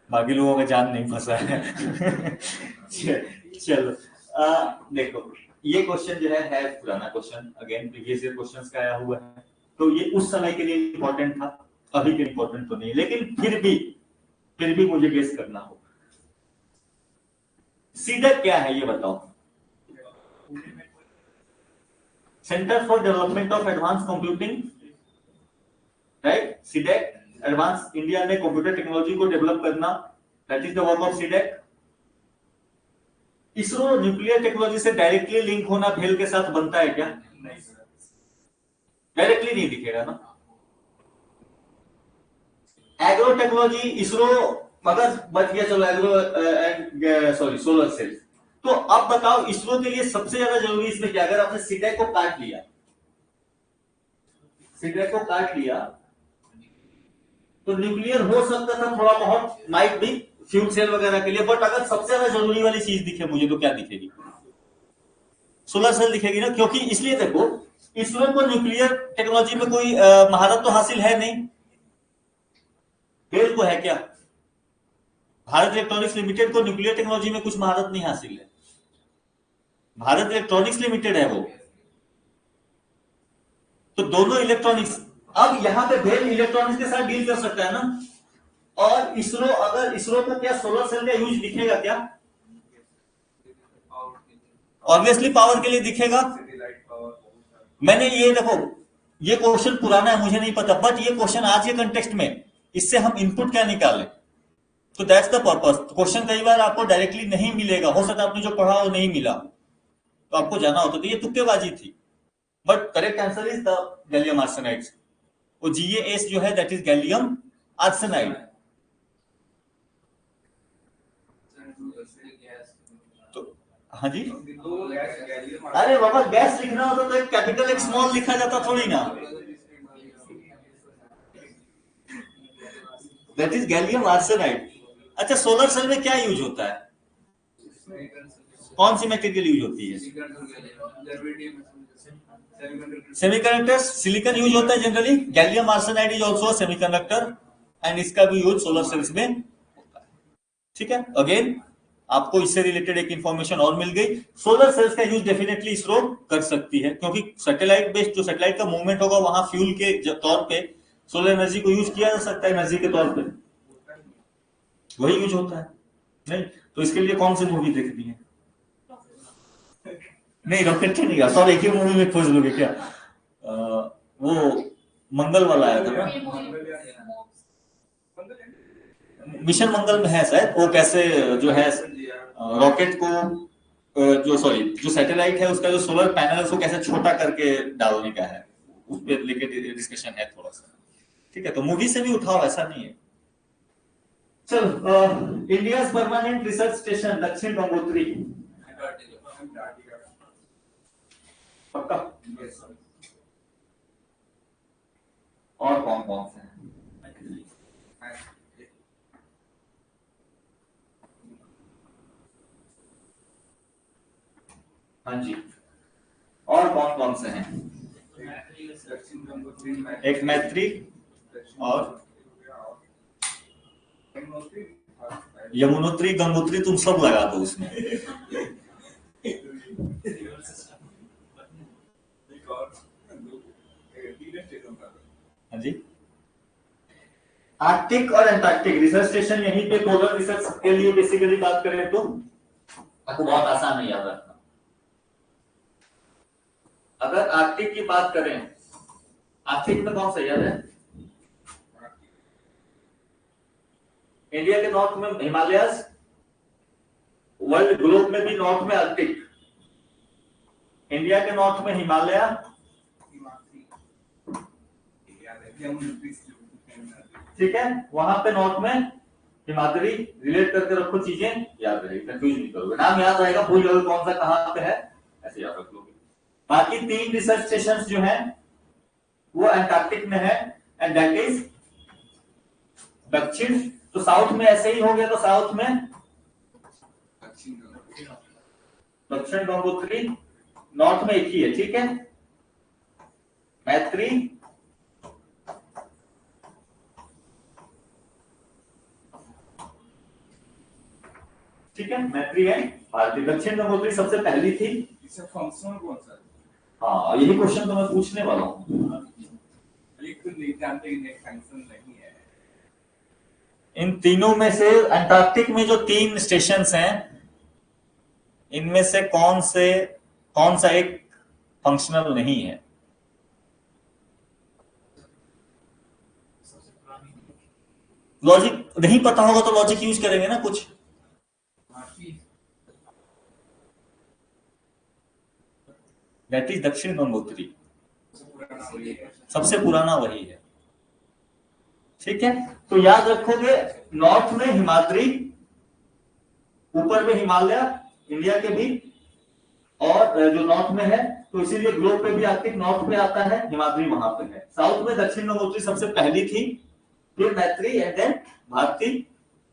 बाकी लोगों का जान नहीं फंसा है। चलो देखो ये क्वेश्चन जो है पुराना question, again previous year questions का आया हुआ है, तो ये उस समय के लिए इंपॉर्टेंट था, अभी के इंपॉर्टेंट तो नहीं, लेकिन फिर भी मुझे गेस करना हो। सीडेक क्या है ये बताओ? Centre for development of advance computing, right. CDAC advance, India में कंप्यूटर टेक्नोलॉजी को डेवलप करना, that is the work of CDAC. ISRO nuclear technology से डायरेक्टली लिंक होना भेल के साथ बनता है क्या? डायरेक्टली नहीं दिखेगा ना। एग्रो टेक्नोलॉजी, इसरो मगर बच गया, चलो agro and sorry solar cell. तो अब बताओ इसरो के लिए सबसे ज्यादा जरूरी इसमें क्या? अगर आपने सीडेक को काट लिया, सीडेक को काट लिया तो न्यूक्लियर हो सकता था थोड़ा बहुत, माइट भी फ्यूल सेल वगैरह के लिए, बट अगर सबसे ज्यादा जरूरी वाली चीज दिखे मुझे तो क्या दिखेगी? सोलर सेल दिखेगी ना, क्योंकि इसलिए देखो इसरो को न्यूक्लियर टेक्नोलॉजी में कोई महारत तो हासिल है नहीं। बेल को है क्या? भारत इलेक्ट्रॉनिक्स लिमिटेड को न्यूक्लियर टेक्नोलॉजी में कुछ महारत नहीं हासिल है, भारत इलेक्ट्रॉनिक्स लिमिटेड है वो। तो दोनों इलेक्ट्रॉनिक्स, अब यहां पे बेल इलेक्ट्रॉनिक्स के साथ डील कर सकता है ना, और इसरो, अगर इसरो को क्या सोलर सेल का यूज दिखेगा क्या? ऑब्वियसली पावर के लिए दिखेगा। मैंने ये देखो, ये क्वेश्चन पुराना है मुझे नहीं पता, बट ये क्वेश्चन आज के कंटेक्स्ट में, इससे हम इनपुट क्या निकालें, तो दैट्स द पर्पस। क्वेश्चन कई बार आपको डायरेक्टली नहीं मिलेगा, हो सकता है आपने जो पढ़ा वो नहीं मिला, तो आपको जाना होता, तो ये तुक्केबाजी थी। But correct answer is the gallium arsenide. वो GaAs जो है दैट इज गैलियम आर्सेनाइड। हाँ जी, दो गैलियम अरे बाबा गैस लिखना होता तो एक कैपिटल एक स्मॉल लिखा जाता थोड़ी ना, दैट इज गैलियम आर्सेनाइड। अच्छा, सोलर सेल में क्या यूज होता है, कौन सी मटेरियल यूज होती है? सेमीकंडक्टर्स, सिलिकॉन यूज होता है generally. Gallium arsenide is also semiconductor and इसका भी यूज सोलर सेल्स में होता है। ठीक है, अगेन आपको इससे रिलेटेड एक इंफॉर्मेशन और मिल गई। सोलर सेल्स का यूज डेफिनेटली इसरो कर सकती है, क्योंकि सैटेलाइट बेस्ड जो सैटेलाइट का मूवमेंट होगा वहां फ्यूल के तौर पे सोलर एनर्जी को यूज किया जा सकता है, एनर्जी के तौर पे वही यूज होता है। नहीं तो इसके लिए कौन सी मूवी देखनी है? नहीं, रॉकेट तो नहीं, सब एक ही मूवी में खोज लोगे क्या? वो मंगल वाला आया था ना, मिशन मंगल में है शायद, वो कैसे जो है रॉकेट को जो सैटेलाइट है उसका जो सोलर पैनल है उसको कैसे छोटा करके डालने का है, उस पर लेके डिस्कशन है थोड़ा सा। ठीक है, तो मूवी से भी उठाओ, ऐसा नहीं है। चल, इंडिया परमानेंट रिसर्च स्टेशन दक्षिण गंगोत्री, पक्का? और कौन कौन से हैं? हाँ जी, और कौन कौन से हैं? एक मैत्री और यमुनोत्री, गंगोत्री, तुम सब लगा दो उसमें। हाँ जी, आर्कटिक और एंटार्क्टिक रिसर्च स्टेशन यहीं पे पोलर रिसर्च के लिए बेसिकली बात करें तो आपको बहुत आसान है याद रखना। अगर आर्कटिक की बात करें, आर्कटिक में कौन सा याद है? इंडिया के नॉर्थ में हिमालयस, वर्ल्ड ग्लोब में भी नॉर्थ में आर्कटिक। इंडिया के नॉर्थ में हिमालय, ठीक है, वहां पे नॉर्थ में हिमाद्री, रिलेट करके रखो, चीजें याद रहेगी, कंफ्यूज नहीं करोगे, नाम याद रहेगा, भूल जाओगे कौन सा कहां पे है, ऐसे याद रख लोगे। बाकी 3 रिसर्च स्टेशन जो है वो अंटार्कटिक में है, एंड दैट इज दक्षिण। तो साउथ में ऐसे ही हो गया, तो साउथ में दक्षिण गंगोत्री, नॉर्थ में एक ही है, ठीक है, मैत्री, ठीक है, मैत्री है भारतीय। दक्षिण गंगोत्री सबसे पहली थी। इसका फंक्शन कौन सा है? हाँ, यही क्वेश्चन तो मैं पूछने वाला हूँ। नहीं जानते, इन्हें फंक्शन नहीं है। इन तीनों में से अंटार्कटिक में जो 3 स्टेशंस हैं, इनमें से कौन सा एक फंक्शनल नहीं है? लॉजिक नहीं पता होगा तो लॉजिक यूज करेंगे ना कुछ। दैट इज दक्षिण गंगोत्री, सबसे पुराना वही है। ठीक है, तो याद रखोगे नॉर्थ में हिमाद्री, ऊपर में हिमालय, इंडिया के भी, और जो नॉर्थ में है, तो इसीलिए ग्लोब पे भी आर्कटिक नॉर्थ पे आता है, हिमाद्री वहां पे है। साउथ में दक्षिण गंगोत्री सबसे पहली थी, फिर मैत्री एंड देन भारती।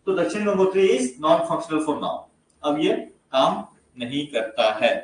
तो दक्षिण Gangotri is non functional for now, अब ये काम नहीं करता है।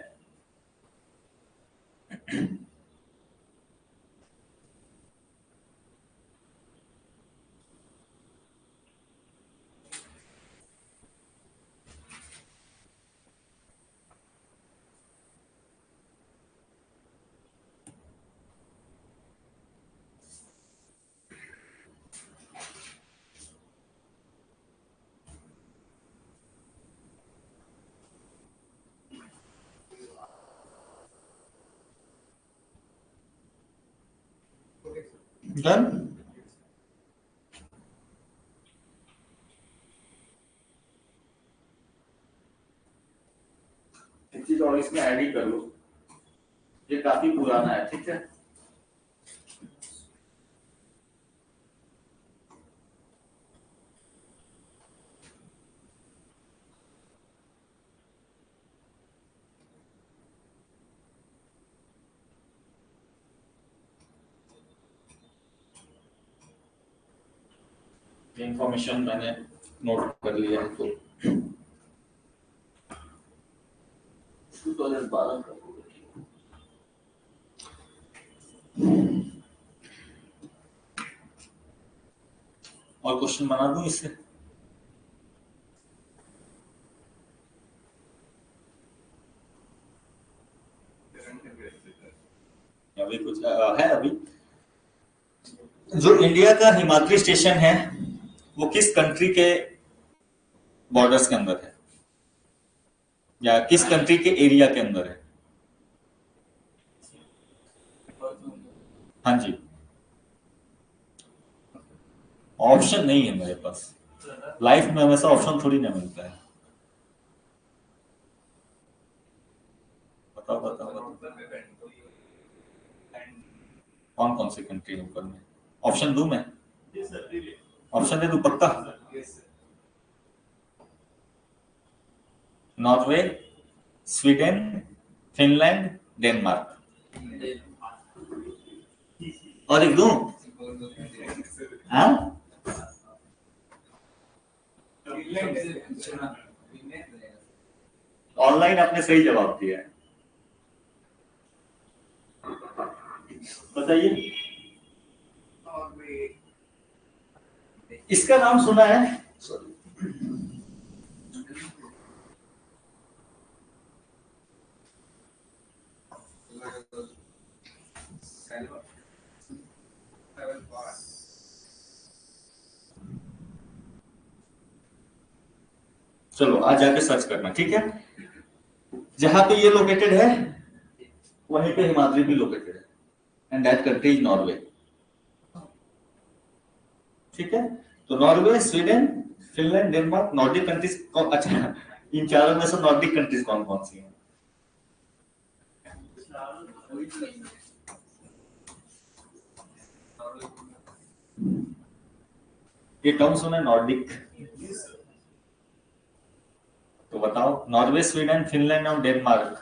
डन। एक चीज और इसमें ऐड ही कर लो, ये काफी पुराना है, ठीक है। ये इंफॉर्मेशन मैंने नोट कर लिया है। तो 2012 का और क्वेश्चन बना दूं इससे? अभी कुछ है अभी जो इंडिया का हिमाद्री स्टेशन है वो किस कंट्री के बॉर्डर्स के अंदर है या किस कंट्री के एरिया के अंदर है? हाँ जी, ऑप्शन नहीं है मेरे पास। लाइफ में हमेशा ऑप्शन थोड़ी ना मिलता है। बताओ बताओ बताओ कौन कौन सी कंट्री है ऊपर में? ऑप्शन दूं मैं? ऑप्शन दे दूं पक्का? Norway, Sweden, Finland, Denmark. और एक दूं? हाँ, ऑनलाइन आपने सही जवाब दिया है। बताइए, इसका नाम सुना है? चलो आज जाके सर्च करना, ठीक है? जहां पे ये लोकेटेड है वहीं पे हिमाद्री भी लोकेटेड है and that country is Norway. ठीक है, तो Norway, Sweden, Finland, Denmark, Nordic countries. अच्छा, इन चारों में से नॉर्डिक कंट्रीज कौन कौन सी हैं? ये टर्म सुना है नॉर्डिक? तो बताओ, नॉर्वे, स्वीडन, फिनलैंड और डेनमार्क।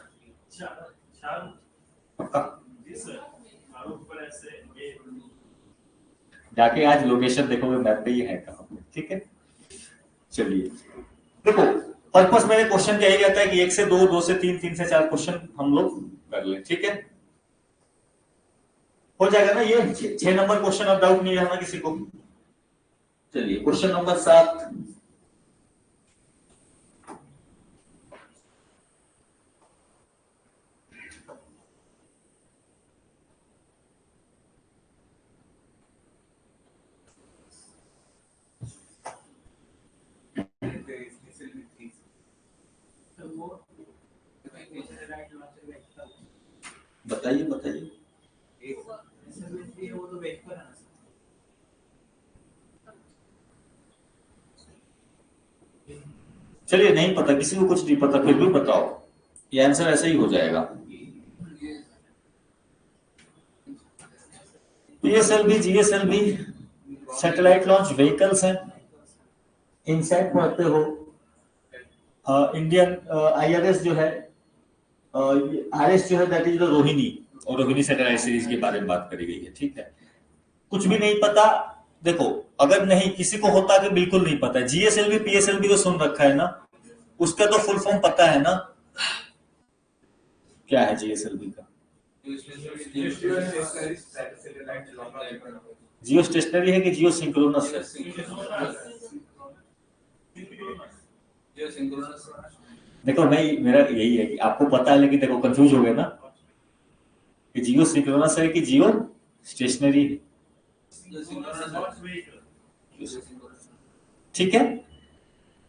जाके आज लोकेशन देखोगे मैप पे ही है कहाँ पे, ठीक है? चलिए देखो, पर्पस मेरे क्वेश्चन का यही रहता है कि 1 से 2, 2 से 3, 3 से 4 क्वेश्चन हम लोग कर लें, ठीक है? हो जाएगा ना ये 6 नंबर क्वेश्चन? अब डाउट नहीं रहना किसी को। चलिए क्वेश्चन नंबर 7। बताइए बताइए। वो तो वेट पर है ना। चलिए नहीं पता, किसी को कुछ नहीं पता, फिर भी बताओ, ये आंसर ऐसे ही हो जाएगा। PSLV, GSLV satellite launch vehicles हैं। इनसैट पढ़ते हो। इंडियन आईआरएस जो है, आरएस जो है दैट इज द रोहिणी, और रोहिणी सैटेलाइट सीरीज के बारे में बात करी गई है, ठीक है? कुछ भी नहीं पता, देखो अगर नहीं किसी को होता कि बिल्कुल नहीं पता है, जीएसएलवी पीएसएलवी तो सुन रखा है ना, उसका तो फुल फॉर्म पता है ना? क्या है जीएसएलवी का? जियो स्टेशनरी है कि जियो सिंक्रोनस है? देखो भाई, मेरा यही है कि आपको पता है, लेकिन देखो कंफ्यूज हो गए ना कि जियो सिंक्रोनस है कि जियो स्टेशनरी है, ठीक है?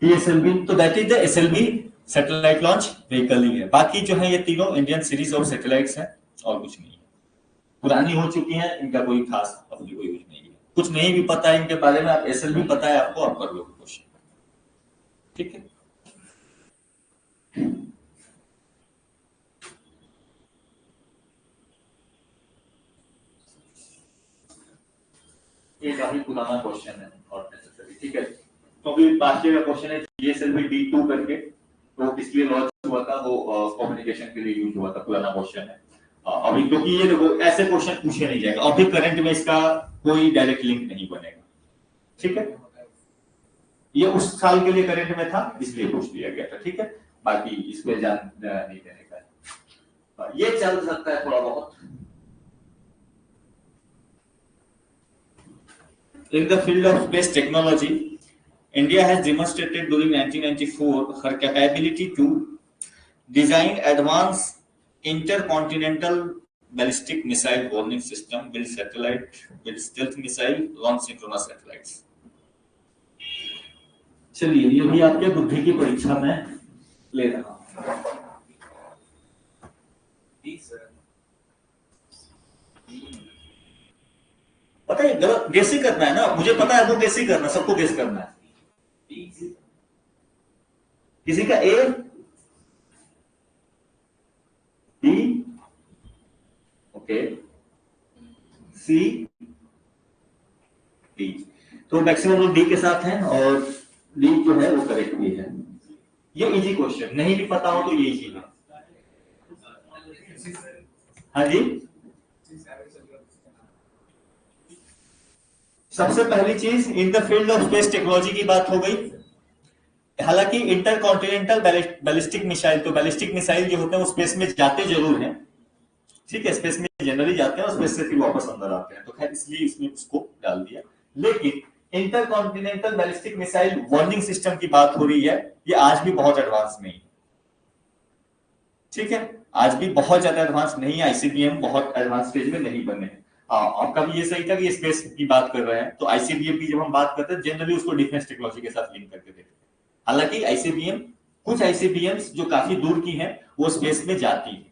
पीएसएलवी तो that is the SLV satellite launch vehicle ही है। बाकी जो है ये तीनों इंडियन सीरीज ऑफ सैटेलाइट्स हैं और कुछ नहीं है, पुरानी हो चुकी हैं, इनका कोई खास अपनी कोई यूज नहीं है। कुछ नहीं भी पता है इनके बारे में, आप एसएलवी पता है आपको, आप कर लो क्वेश्चन, ठीक है? ये काफी पुराना क्वेश्चन है और नेसेसरी, ठीक है? क्योंकि लास्ट ईयर का क्वेश्चन है जीएसएलवी D2 करके, तो इसलिए लॉन्च हुआ था, वो कम्युनिकेशन के लिए यूज हुआ था, पुराना क्वेश्चन है। अभी क्योंकि ये देखो ऐसे क्वेश्चन पूछे नहीं जाएगा, अभी करंट में इसका कोई डायरेक्ट लिंक नहीं बनेगा, ठीक है? ये उस साल के लिए करंट में था इसलिए पूछ लिया गया था, ठीक है, बाकी इस पे ध्यान नहीं देने का। ये चल सकता है थोड़ा बहुत। In the field of space technology, India has demonstrated during 1994 her capability to design advanced intercontinental ballistic missile warning system, build satellite, build stealth missile, launch synchronous satellites. चलिए ये भी आपके बुद्धि की परीक्षा में ले रहा हूं। पता है गलत गेस ही करना है ना, मुझे पता है वो गेस ही करना, सबको गेस करना है। किसी का A B okay C D, तो मैक्सिमम लोग डी के साथ हैं और डी जो है वो करेक्ट भी है। ये इजी क्वेश्चन, नहीं भी पता हो तो ये इजी है। हाँ जी, सबसे पहली चीज in the field of space technology की बात हो गई। हालांकि इंटरकॉन्टिनेंटल बैलिस्टिक मिसाइल, तो बैलिस्टिक मिसाइल जो होते हैं वो स्पेस में जाते जरूर हैं, ठीक है, स्पेस में जनरली जाते हैं और स्पेस से फिर वापस अंदर आते हैं, तो खैर इसलिए इसमें उसको डाल दिया। लेकिन intercontinental ballistic missile warning system की बात हो रही है, ये आज भी बहुत एडवांस नहीं, ठीक है, आज भी बहुत ज्यादा एडवांस नहीं है, आईसीबीएम बहुत एडवांस स्टेज में नहीं बने हैं। आपका भी ये सही था कि स्पेस की बात कर रहे हैं, तो आईसीबीएम की जब हम बात करते हैं जनरली उसको डिफेंस टेक्नोलॉजी के साथ लिंक करके देखते हैं। हालांकि आईसीबीएम, कुछ आईसीबीएम्स जो काफी दूर की हैं वो स्पेस में जाती है।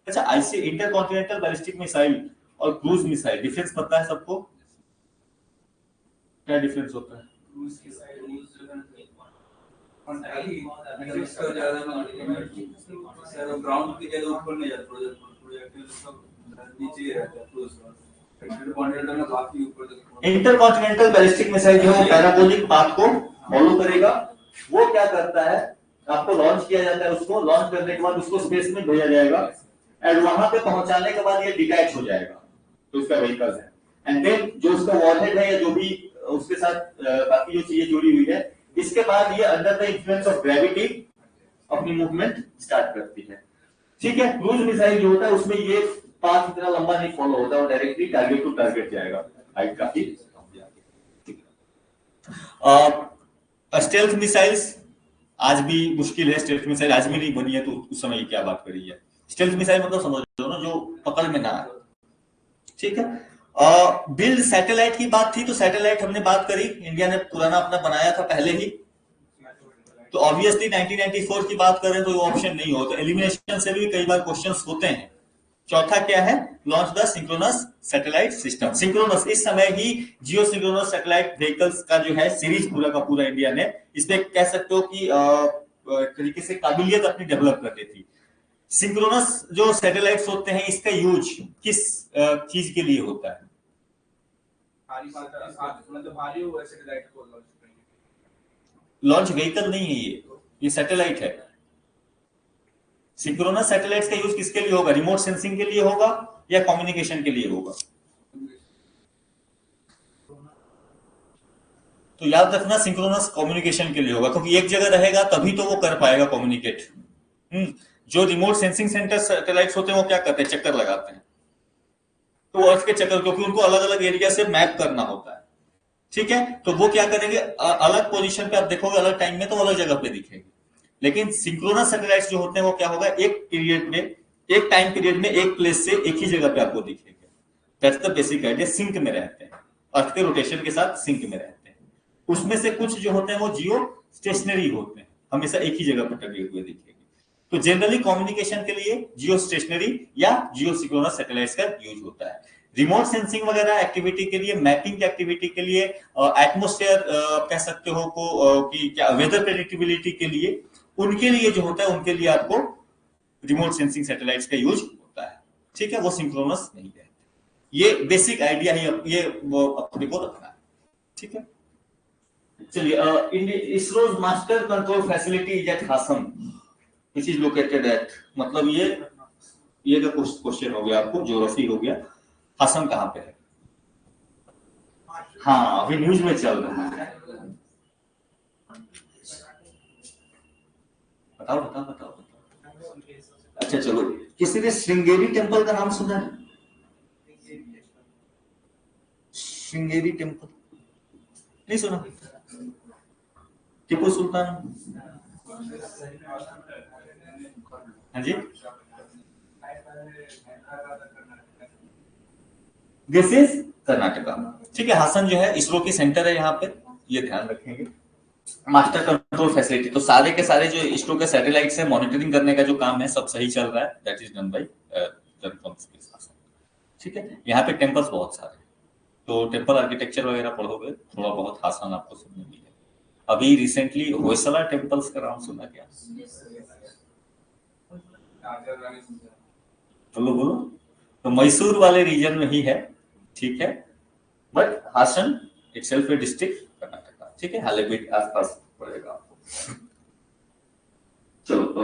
अच्छा, इंटरकॉन्टिनेंटल बैलिस्टिक मिसाइल और क्रूज मिसाइल, डिफरेंस पता है सबको? क्या डिफरेंस होता है? क्रूज की साइड ग्राउंड की जगह ऊपर नहीं जाता, प्रोजेक्टिल सब नीचे रहता है क्रूज का। इंटरकॉन्टिनेंटल बैलिस्टिक मिसाइल जो है पैराबोलिक पाथ को फॉलो करेगा। वो क्या करता है, आपको लॉन्च किया जाता है, उसको लॉन्च करने के बाद उसको स्पेस में भेजा जाएगा एंड वहां पे पहुंचाने के बाद ये डिटैच हो जाएगा, तो इसका व्हीकल्स है। एंड देन जो उसका वॉरहेड है या जो भी उसके साथ बाकी जो चीजें जुड़ी हुई है, इसके बाद ये under the influence of gravity अपनी मूवमेंट स्टार्ट करती है, ठीक है। क्रूज मिसाइल जो होता है उसमें ये पाथ इतना लंबा नहीं फॉलो होता, और डायरेक्टली टारगेट टू टारगेट जाएगा, हाइट काफी। स्टेल्थ मिसाइल्स आज भी मुश्किल है, स्टेल्थ मिसाइल आज भी नहीं बनी है, तो उस समय की क्या बात करी है। स्टेल्थ मिसाइल मतलब समझ लो ना, जो पकड़ में ना आए, ठीक है। बिल्ड सैटेलाइट की बात थी, तो सैटेलाइट हमने बात करी, इंडिया ने पुराना अपना बनाया था पहले ही, तो ऑब्वियसली 1994 की बात करें तो वो ऑप्शन नहीं हो, तो एलिमिनेशन से भी कई बार क्वेश्चंस होते हैं। चौथा क्या है, launch the synchronous satellite system. Synchronous इस समय ही जियो सिंक्रोनस सैटेलाइट व्हीकल्स का जो है सीरीज पूरा का पूरा इंडिया ने, इसमें कह सकते हो कि तरीके से काबिलियत अपनी डेवलप कर ली थी। सिंक्रोनस जो सैटेलाइट्स होते हैं, इसका यूज किस चीज के लिए होता है? लॉन्च व्हीकल नहीं है ये सैटेलाइट है। सिंक्रोनस सैटेलाइट्स का यूज किसके लिए होगा? रिमोट सेंसिंग के लिए होगा या कम्युनिकेशन के लिए होगा? तो याद रखना, सिंक्रोनस कम्युनिकेशन के लिए होगा, क्योंकि एक जगह रहेगा तभी तो वो कर पाएगा कम्युनिकेट। जो रिमोट सेंसिंग सेंटर सैटेलाइट्स होते हैं वो क्या करते हैं, चक्कर लगाते हैं, तो अर्थ के चक्कर, क्योंकि उनको अलग अलग एरिया से मैप करना होता है, ठीक है, तो वो क्या करेंगे, अलग पोजीशन पे आप देखोगे अलग टाइम में तो अलग जगह पे दिखेंगे। लेकिन सिंक्रोनस सैटेलाइट्स जो होते हैं वो क्या होगा, एक पीरियड में, एक टाइम पीरियड में एक प्लेस से एक ही जगह पे आपको दिखेंगे। That's the basic idea. Sync में रहते हैं, अर्थ के रोटेशन के साथ सिंक में रहते हैं। उसमें से कुछ जो होते हैं वो जियो स्टेशनरी होते हैं, हमेशा एक ही जगह पर टंगे हुए दिखेंगे। तो जनरली कम्युनिकेशन के लिए जियो स्टेशनरी या जियो सिंक्रोनस सैटेलाइट्स का यूज होता है। रिमोट सेंसिंग वगैरह एक्टिविटी के लिए, मैपिंग की एक्टिविटी के लिए, एटमॉस्फेयर कह सकते हो कि क्या वेदर प्रेडिक्टेबिलिटी के लिए, उनके लिए जो होता है, उनके लिए आपको रिमोट सेंसिंग सैटेलाइट्स का यूज होता है, ठीक है, वो सिंक्रोनस नहीं है। ये बेसिक आइडिया ही ये अपने को रखना है, ठीक है। चलिए, ISRO's master control facility is at Hassan, which is located at, मतलब ये का क्वेश्चन हो गया आपको, ज्योग्राफी हो गया। हासम कहां पे है? हाँ, अभी न्यूज में चल रहा है। बताओ बताओ बताओ बताओ। अच्छा चलो, किसी ने श्रृंगेरी टेम्पल का नाम सुना है? श्रृंगेरी टेम्पल नहीं सुना? टीपू सुल्तान, हाँ जी, दिस इज कर्नाटका। ठीक है, हासन जो है इसरो की सेंटर है यहाँ पे, ये ध्यान रखेंगे। मास्टर कंट्रोल फैसिलिटी, तो सारे के सारे जो इसरो के सैटेलाइट से मॉनिटरिंग करने का जो काम है सब सही चल रहा है, दैट इज डन बाय ठीक है। यहाँ पे टेम्पल्स बहुत सारे, तो टेम्पल आर्किटेक्चर वगैरह पढ़ोगे थोड़ा बहुत हासन आपको सुनने मिलेगा। अभी रिसेंटली होयसला टेम्पल्स का नाम सुना क्या? बोलो बोलो। तो मैसूर वाले रीजन में ही है, ठीक है, but Hassan itself a district Karnataka, ठीक है, हालेबीड आसपास पड़ेगा आपको। चलो तो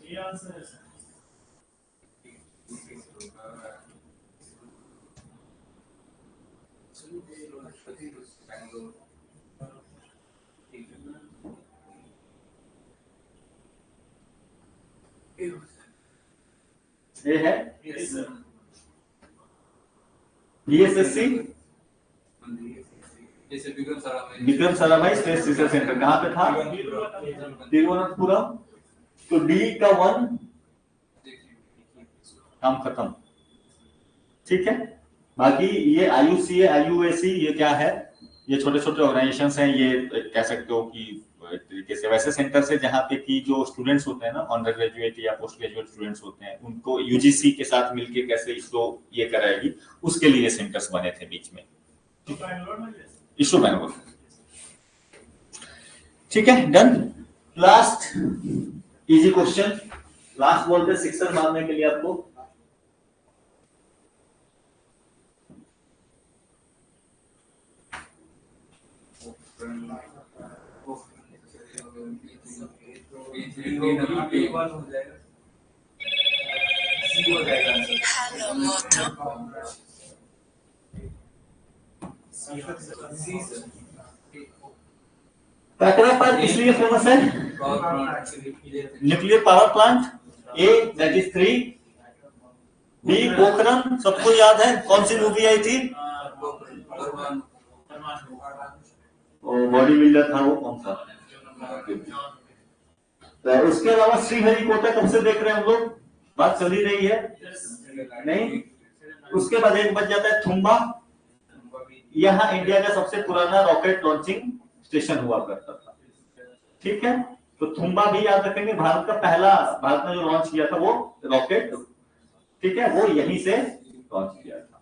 ये आंसर है सर। ये है BSSC Vikram Sarabhai space research centre कहाँ पे था? तिरुवनंतपुरम। तो डी का 1 काम खत्म, ठीक है। बाकी ये IUCA IUAC ये क्या है? ये छोटे छोटे ऑर्गेनाइजेशंस हैं, ये कह सकते हो कि एक तरीके से वैसे सेंटर से जहाँ पे कि जो स्टूडेंट्स होते हैं ना, अंडर ग्रेजुएट या पोस्ट ग्रेजुएट स्टूडेंट्स होते हैं, उनको UGC के साथ मिलके कैसे इसरो ये कराएगी, उसके लिए सेंटर्स बने थे बीच में। इसरो बैंगलोर, ठीक है, done. Last easy question, last बोलते सिक्सर मारने के लिए आपको। पैकरा पार्क इसलिए फेमस है, nuclear power plant. A that is 3, B Pokhran, सबको याद है, कौन सी मूवी आई थी? बॉडी बिल्डर था वो, कौन सा? तो उसके अलावा श्रीहरिकोटा कब से देख रहे हैं हम लोग, बात चल ही रही है नहीं? उसके बाद एक बच जाता है थुम्बा, यहाँ इंडिया का सबसे पुराना रॉकेट लॉन्चिंग स्टेशन हुआ करता था, ठीक है। तो थुम्बा भी याद रखेंगे, भारत का पहला, भारत ने जो लॉन्च किया था वो रॉकेट, ठीक है, वो यहीं से लॉन्च किया था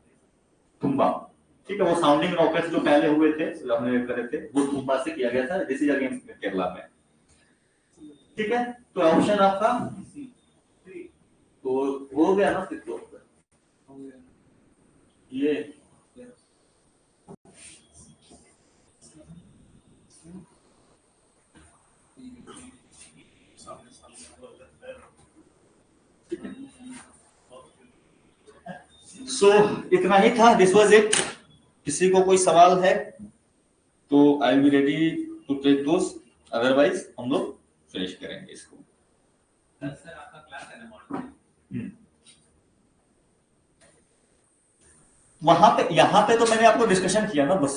थुम्बा, ठीक है। वो साउंडिंग रॉकेट जो पहले हुए थे, हमने करे थे, वो थुम्बा से किया गया था, दिस इज अगेन केरला में, ठीक है। तो ऑप्शन आपका तो हो गया ना, फिर ये इतना ही था, दिस वाज इट। किसी को कोई सवाल है तो I will be ready to take those, otherwise हम लोग फिनिश करेंगे इसको। सर आपका क्लास है ना वहां पे, यहाँ पे तो मैंने आपको डिस्कशन किया ना, बस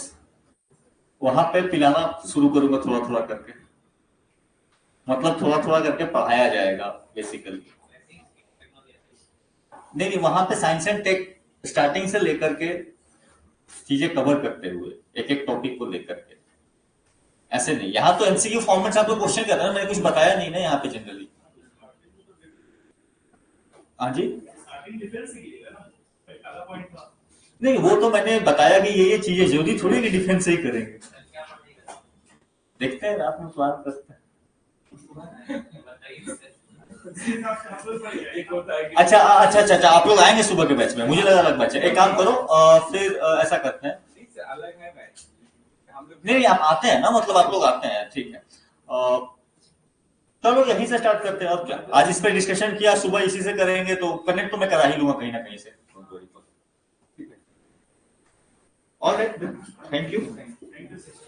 वहां पे पिलाना शुरू करूंगा थोड़ा थोड़ा करके, मतलब थोड़ा थोड़ा करके पढ़ाया जाएगा बेसिकली। नहीं, वहां पे साइंस एंड टेक स्टार्टिंग से लेकर के चीजें कवर करते हुए एक एक टॉपिक को लेकर के, ऐसे नहीं। यहाँ तो MCQ फॉर्मेट से आपको क्वेश्चन कर रहा है, मैंने कुछ बताया नहीं ना यहाँ पे जनरली। हाँ जी, नहीं वो तो मैंने बताया कि ये चीजें जरूरी थोड़ी कि डिफेंस से ही करेंगे, देखते हैं रात में प्लान करते हैं। एक होता है कि अच्छा आप लोग आएंगे सुबह के बैच में, मुझे लगा अलग बैच है। एक काम करो फिर ऐसा करते हैं, नहीं सर, अलग है बैच हम लोग। नहीं आप आते हैं ना, मतलब आप लोग आते हैं, ठीक है। चलो यहीं से स्टार्ट करते हैं, और क्या आज इस पे डिस्कशन किया, सुबह इसी से करेंगे, तो कनेक्ट तो मैं करा ही लूंगा कहीं ना कहीं से। ठीक है, alright, thank you. Thank you sir.